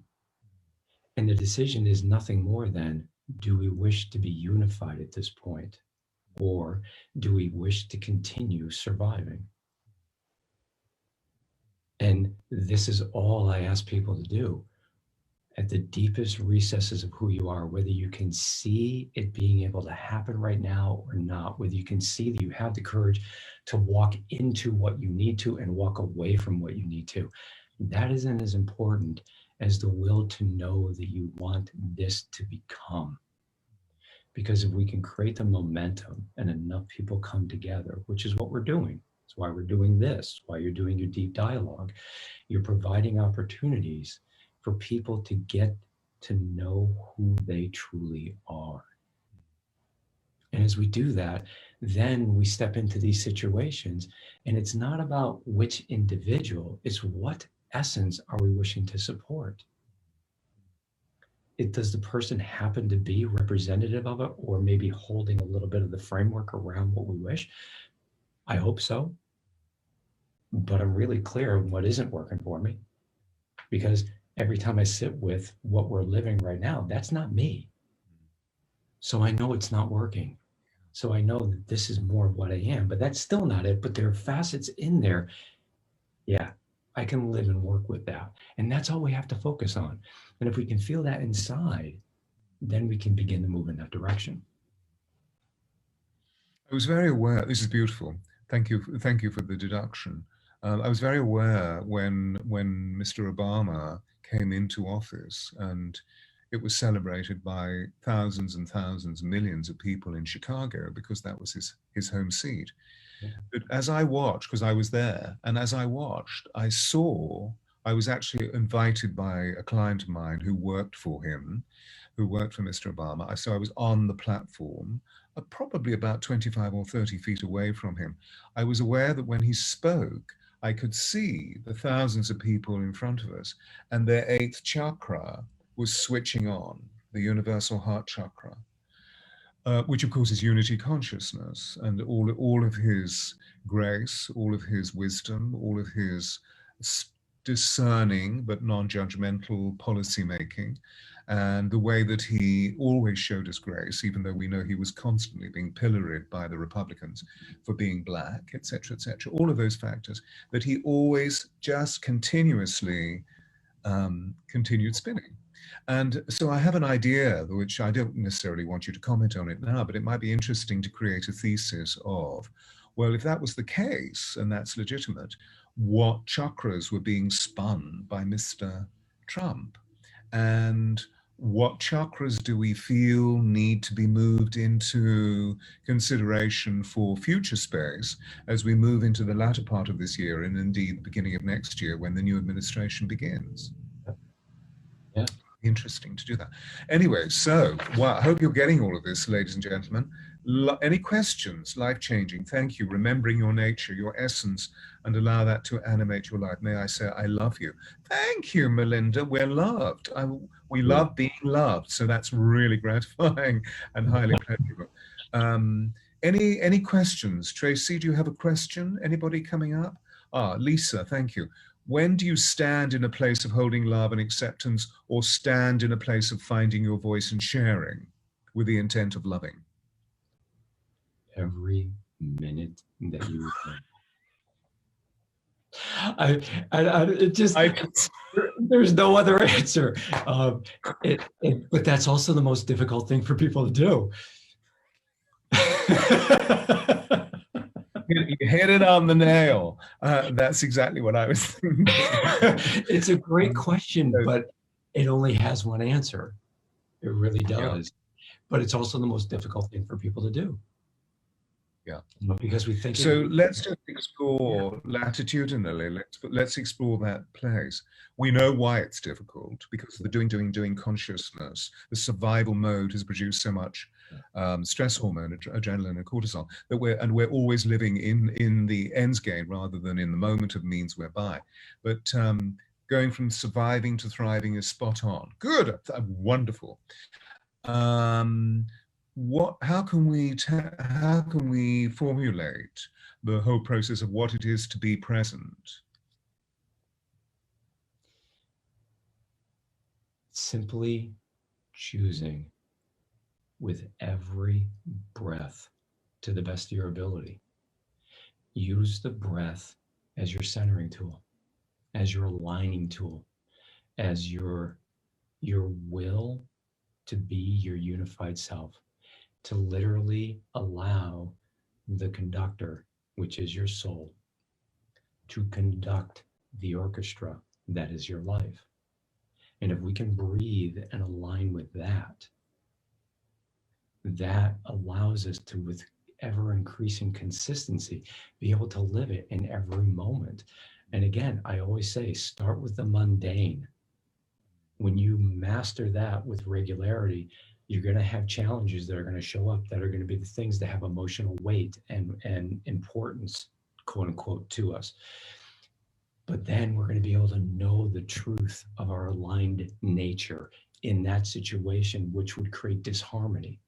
And the decision is nothing more than, do we wish to be unified at this point? Or do we wish to continue surviving? And this is all I ask people to do. At the deepest recesses of who you are, whether you can see it being able to happen right now or not, whether you can see that you have the courage to walk into what you need to and walk away from what you need to, that isn't as important as the will to know that you want this to become. Because if we can create the momentum and enough people come together, which is what we're doing, that's why we're doing this, why you're doing your deep dialogue, you're providing opportunities for people to get to know who they truly are. And as we do that, then we step into these situations, and it's not about which individual, it's what essence are we wishing to support. Does the person happen to be representative of it, or maybe holding a little bit of the framework around what we wish? I hope so. But I'm really clear on what isn't working for me, because every time I sit with what we're living right now, that's not me. So I know it's not working. So I know that this is more of what I am, but that's still not it. But there are facets in there. Yeah, I can live and work with that. And that's all we have to focus on. And if we can feel that inside, then we can begin to move in that direction. I was very aware, this is beautiful. Thank you for the deduction. I was very aware when Mr. Obama came into office, and it was celebrated by thousands and thousands, millions of people in Chicago, because that was his home seat. Yeah. But as I watched, because I was there, and as I watched, I was actually invited by a client of mine who worked for him, who worked for Mr. Obama. So I was on the platform, probably about 25 or 30 feet away from him. I was aware that when he spoke, I could see the thousands of people in front of us, and their eighth chakra was switching on, the universal heart chakra, which of course is unity consciousness, and all of his grace, all of his wisdom, all of his discerning but non-judgmental policy making, and the way that he always showed us grace, even though we know he was constantly being pilloried by the Republicans for being black, etc., etc. All of those factors that he always just continuously continued spinning. And so I have an idea, which I don't necessarily want you to comment on it now, but it might be interesting to create a thesis of, well, if that was the case, and that's legitimate, what chakras were being spun by Mr. Trump? And what chakras do we feel need to be moved into consideration for future space as we move into the latter part of this year, and indeed the beginning of next year when the new administration begins? Yeah. interesting to do that. Anyway, so well, I hope you're getting all of this, ladies and gentlemen. Any questions? Life-changing. Thank you. Remembering your nature, your essence, and allow that to animate your life. May I say, I love you. Thank you, Melinda. We're loved. We love being loved. So that's really gratifying and highly pleasurable. Any questions? Tracy, do you have a question? Anybody coming up? Lisa, thank you. When do you stand in a place of holding love and acceptance, or stand in a place of finding your voice and sharing with the intent of loving? Every minute that you it just, there's no other answer. But that's also the most difficult thing for people to do. You hit it on the nail. That's exactly what I was thinking. It's a great question, but it only has one answer. It really does. Yeah. But it's also the most difficult thing for people to do. Yeah. Because we think. So let's just explore latitudinally. Let's explore that place. We know why it's difficult, because the doing consciousness, the survival mode has produced so much stress hormone, adrenaline and cortisol, that we're always living in the ends game rather than in the moment of means whereby. But going from surviving to thriving is spot on. Good, wonderful. How can we formulate the whole process of what it is to be present? Simply choosing with every breath to the best of your ability. Use the breath as your centering tool, as your aligning tool, as your will to be your unified self, to literally allow the conductor, which is your soul, to conduct the orchestra that is your life. And if we can breathe and align with that, that allows us to, with ever increasing consistency, be able to live it in every moment. And again, I always say, start with the mundane. When you master that with regularity, you're going to have challenges that are going to show up that are going to be the things that have emotional weight and importance, quote unquote, to us. But then we're going to be able to know the truth of our aligned nature in that situation, which would create disharmony.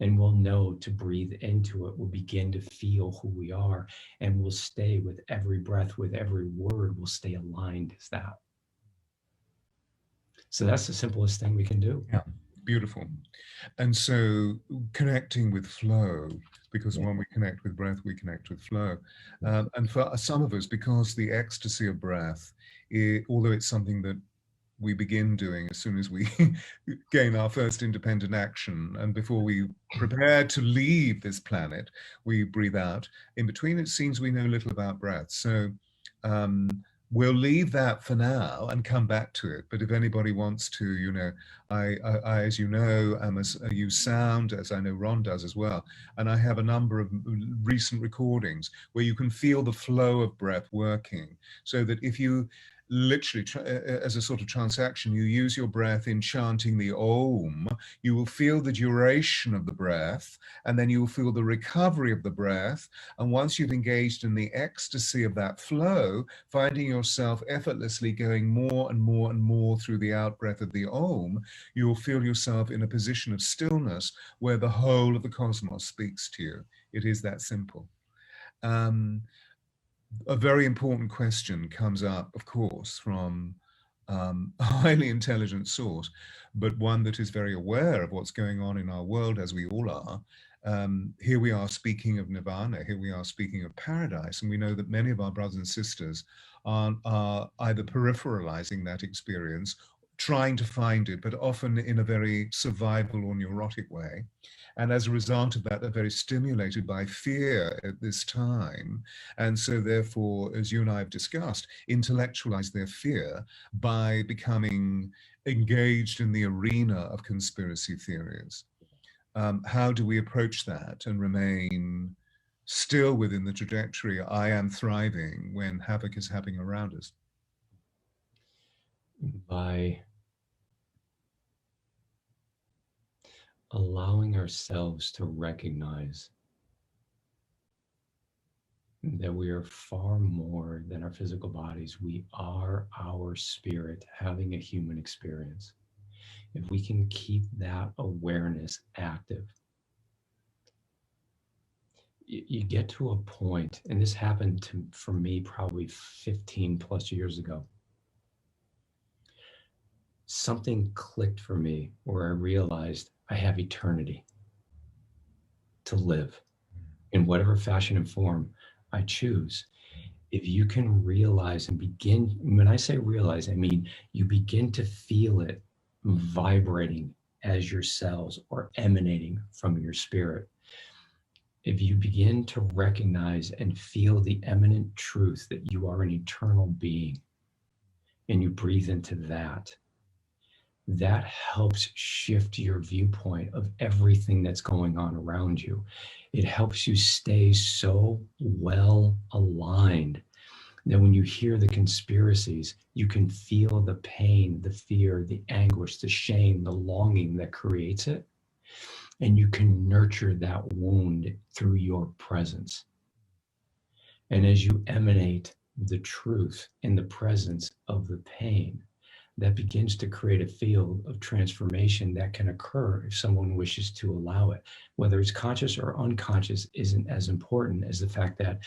And we'll know to breathe into it. We'll begin to feel who we are, and we'll stay with every breath, with every word, we'll stay aligned as that. So that's the simplest thing we can do. Yeah, beautiful. And so connecting with flow, because when we connect with breath, we connect with flow. And for some of us, because the ecstasy of breath, although it's something that we begin doing as soon as we gain our first independent action, and before we prepare to leave this planet, we breathe out. In between, it seems we know little about breath. So we'll leave that for now and come back to it. But if anybody wants to, I as you know, use sound, as I know Ron does as well. And I have a number of recent recordings where you can feel the flow of breath working, so that if you literally, as a sort of transaction, you use your breath in chanting the Om, you will feel the duration of the breath, and then you will feel the recovery of the breath. And once you've engaged in the ecstasy of that flow, finding yourself effortlessly going more and more and more through the out breath of the Om, you will feel yourself in a position of stillness where the whole of the cosmos speaks to you. It is that simple. A very important question comes up, of course, from a highly intelligent source, but one that is very aware of what's going on in our world, as we all are. Here we are speaking of nirvana, here we are speaking of paradise, and we know that many of our brothers and sisters are either peripheralizing that experience, trying to find it, but often in a very survival or neurotic way. And as a result of that, they're very stimulated by fear at this time. And so therefore, as you and I have discussed, intellectualize their fear by becoming engaged in the arena of conspiracy theories. How do we approach that and remain still within the trajectory, I am thriving, when havoc is happening around us? By allowing ourselves to recognize that we are far more than our physical bodies. We are our spirit having a human experience. If we can keep that awareness active, you get to a point, and this happened for me probably 15 plus years ago. Something clicked for me where I realized I have eternity to live in whatever fashion and form I choose. If you can realize and begin, when I say realize, I mean you begin to feel it vibrating as your cells or emanating from your spirit. If you begin to recognize and feel the eminent truth that you are an eternal being, and you breathe into that, that helps shift your viewpoint of everything that's going on around you. It helps you stay so well aligned that when you hear the conspiracies, you can feel the pain, the fear, the anguish, the shame, the longing that creates it. And you can nurture that wound through your presence. And as you emanate the truth in the presence of the pain, that begins to create a field of transformation that can occur if someone wishes to allow it. Whether it's conscious or unconscious isn't as important as the fact that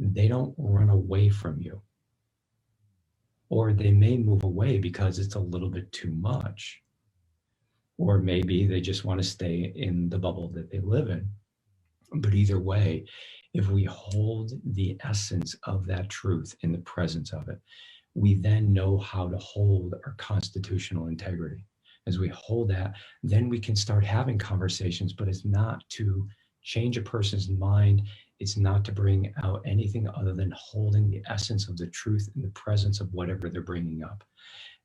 they don't run away from you. Or they may move away because it's a little bit too much. Or maybe they just want to stay in the bubble that they live in. But either way, if we hold the essence of that truth in the presence of it, we then know how to hold our constitutional integrity. As we hold that, then we can start having conversations, but it's not to change a person's mind. It's not to bring out anything other than holding the essence of the truth in the presence of whatever they're bringing up.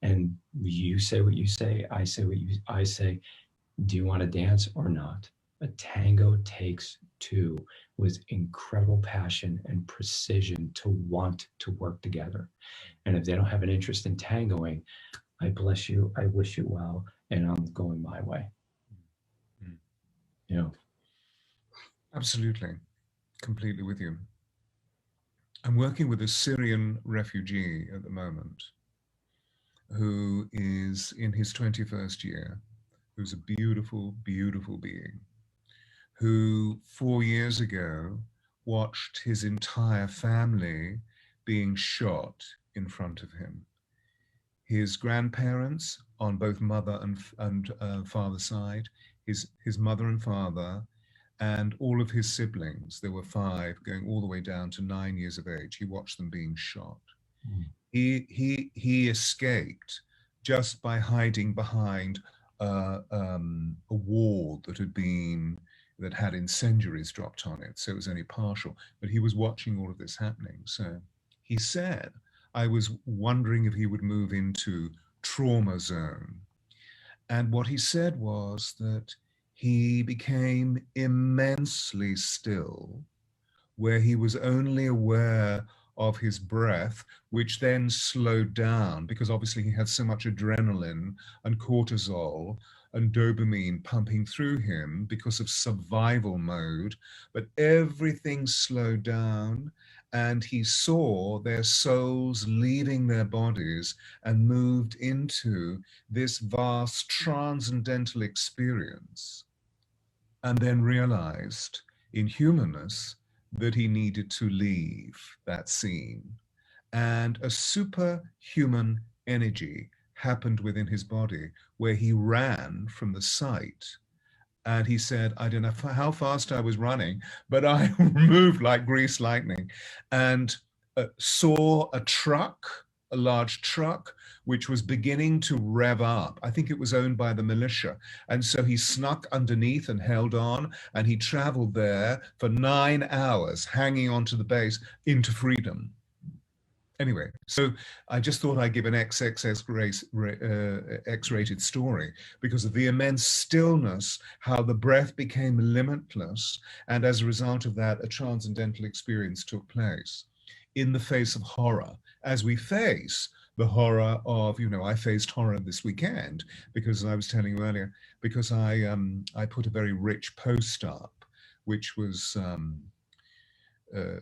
And you say what you say, I say what I say. Do you want to dance or not? A tango takes two with incredible passion and precision to want to work together. And if they don't have an interest in tangoing, I bless you, I wish you well, and I'm going my way. Mm. You know? Absolutely. Completely with you. I'm working with a Syrian refugee at the moment who is in his 21st year, who's a beautiful, beautiful being, who 4 years ago watched his entire family being shot in front of him. His grandparents on both mother and father side, his mother and father, and all of his siblings, there were 5, going all the way down to 9 years of age. He watched them being shot. Mm. He escaped just by hiding behind a wall that had incendiaries dropped on it, so it was only partial. But he was watching all of this happening. So he said, I was wondering if he would move into trauma zone. And what he said was that he became immensely still, where he was only aware of his breath, which then slowed down because obviously he had so much adrenaline and cortisol and dopamine pumping through him because of survival mode. But everything slowed down, and he saw their souls leaving their bodies and moved into this vast transcendental experience, and then realized in humanness that he needed to leave that scene. And a superhuman energy happened within his body where he ran from the sight. And he said, I don't know how fast I was running, but I moved like grease lightning, and saw a large truck, which was beginning to rev up. I think it was owned by the militia. And so he snuck underneath and held on, and he traveled there for 9 hours, hanging onto the base into freedom. Anyway, so I just thought I'd give an X-rated story because of the immense stillness, how the breath became limitless, and as a result of that, a transcendental experience took place in the face of horror as we face the horror of, I faced horror this weekend because I was telling you earlier, because I put a very rich post up, which was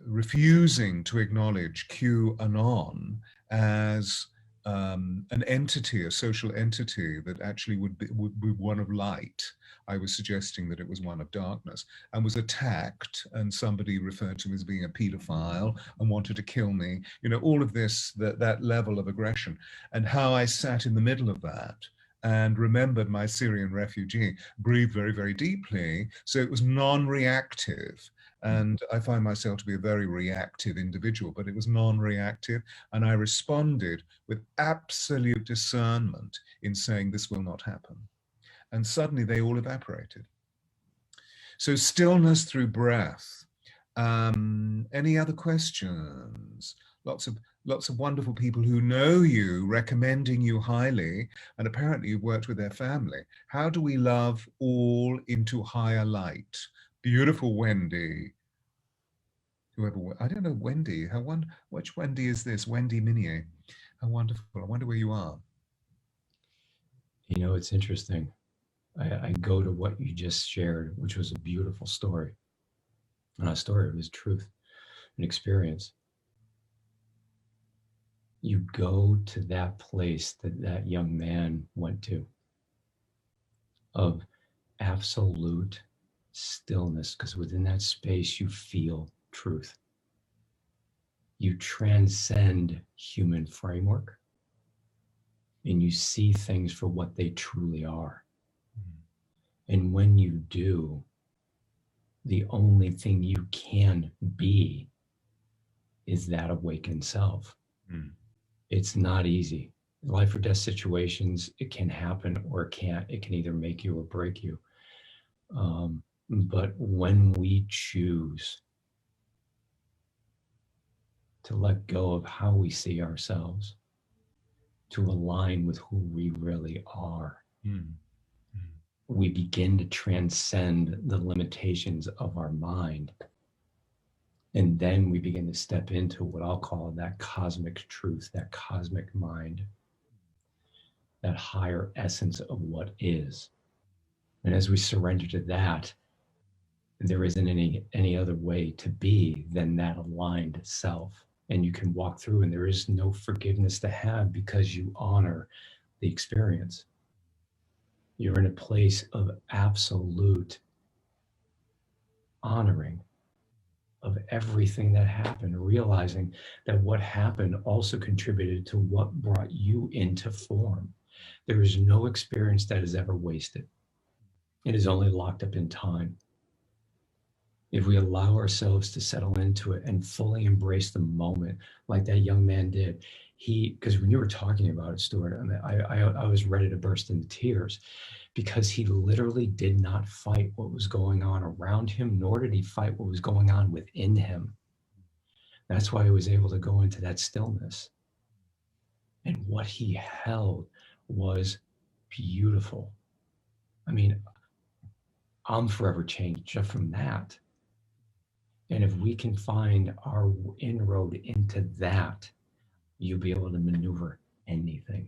refusing to acknowledge QAnon as an entity, a social entity that actually would be one of light. I was suggesting that it was one of darkness, and was attacked, and somebody referred to me as being a pedophile and wanted to kill me. All of this, that level of aggression, and how I sat in the middle of that and remembered my Syrian refugee, breathed very, very deeply. So it was non-reactive. And I find myself to be a very reactive individual, but it was non-reactive. And I responded with absolute discernment in saying, this will not happen. And suddenly they all evaporated. So stillness through breath. Any other questions? Lots of wonderful people who know you, recommending you highly, and apparently you've worked with their family. How do we love all into higher light? Beautiful Wendy. Whoever, I don't know, Wendy. Which Wendy is this? Wendy Minier. How wonderful. I wonder where you are. It's interesting. I go to what you just shared, which was a beautiful story. And a story of his truth and experience. You go to that place that young man went to, of absolute stillness, because within that space you feel truth. You transcend human framework and you see things for what they truly are. And when you do, the only thing you can be is that awakened self. It's not easy. Life or death situations, it can happen or it can't. It can either make you or break you. But when we choose to let go of how we see ourselves, to align with who we really are, we begin to transcend the limitations of our mind. And then we begin to step into what I'll call that cosmic truth, that cosmic mind, that higher essence of what is. And as we surrender to that, there isn't any other way to be than that aligned self. And you can walk through and there is no forgiveness to have because you honor the experience. You're in a place of absolute honoring of everything that happened, realizing that what happened also contributed to what brought you into form. There is no experience that is ever wasted. It is only locked up in time. If we allow ourselves to settle into it and fully embrace the moment, like that young man did, because when you were talking about it, Stewart, I was ready to burst into tears, because he literally did not fight what was going on around him, nor did he fight what was going on within him. That's why he was able to go into that stillness. And what he held was beautiful. I mean, I'm forever changed just from that. And if we can find our inroad into that, you'll be able to maneuver anything.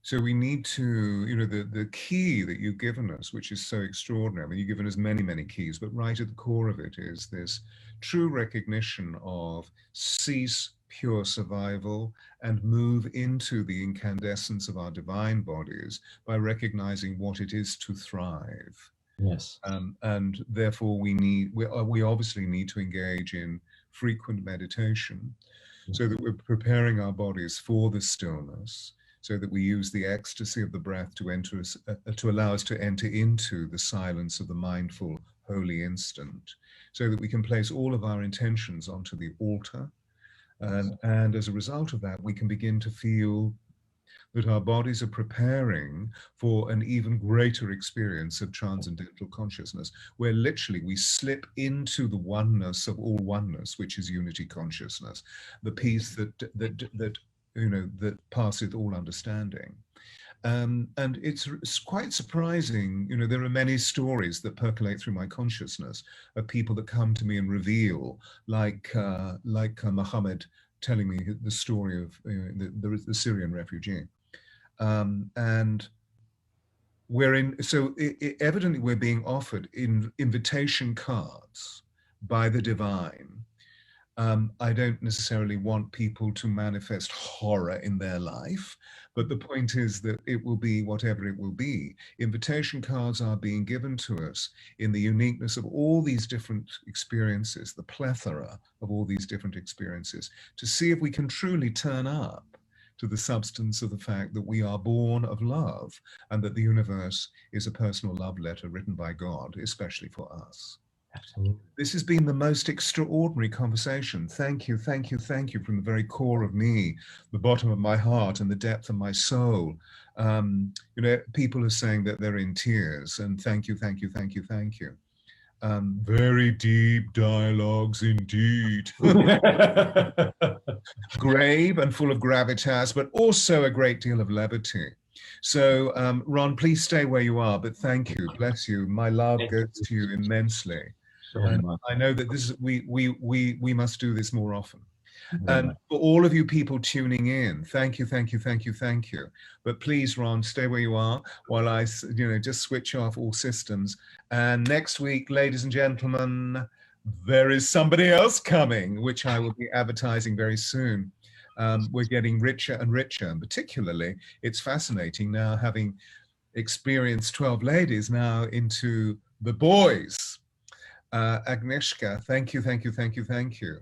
So we need to, the key that you've given us, which is so extraordinary. I mean, you've given us many, many keys, but right at the core of it is this true recognition of cease pure survival and move into the incandescence of our divine bodies by recognizing what it is to thrive. Yes. And therefore we obviously need to engage in frequent meditation so that we're preparing our bodies for the stillness, so that we use the ecstasy of the breath to allow us to enter into the silence of the mindful holy instant, so that we can place all of our intentions onto the altar. And as a result of that, we can begin to feel that our bodies are preparing for an even greater experience of transcendental consciousness, where literally we slip into the oneness of all oneness, which is unity consciousness, the peace that passeth all understanding. And it's quite surprising. There are many stories that percolate through my consciousness of people that come to me and reveal, like Muhammad telling me the story of the Syrian refugee. And evidently we're being offered invitation cards by the divine. I don't necessarily want people to manifest horror in their life, but the point is that it will be whatever it will be. Invitation cards are being given to us in the uniqueness of all these different experiences, the plethora of all these different experiences, to see if we can truly turn up to the substance of the fact that we are born of love and that the universe is a personal love letter written by God, especially for us. Absolutely. This has been the most extraordinary conversation. Thank you, thank you, thank you from the very core of me, the bottom of my heart and the depth of my soul. You know, people are saying that they're in tears, and thank you, thank you, thank you, thank you. Very deep dialogues indeed. Grave and full of gravitas, but also a great deal of levity. So, Ron, please stay where you are, but thank you, bless you. My love goes to you immensely. And I know that this is, we must do this more often. And for all of you people tuning in, thank you, thank you, thank you, thank you. But please, Ron, stay where you are while I, just switch off all systems. And next week, ladies and gentlemen, there is somebody else coming, which I will be advertising very soon. We're getting richer and richer, and particularly, it's fascinating now having experienced 12 ladies now into the boys. Agnieszka, thank you, thank you, thank you, thank you.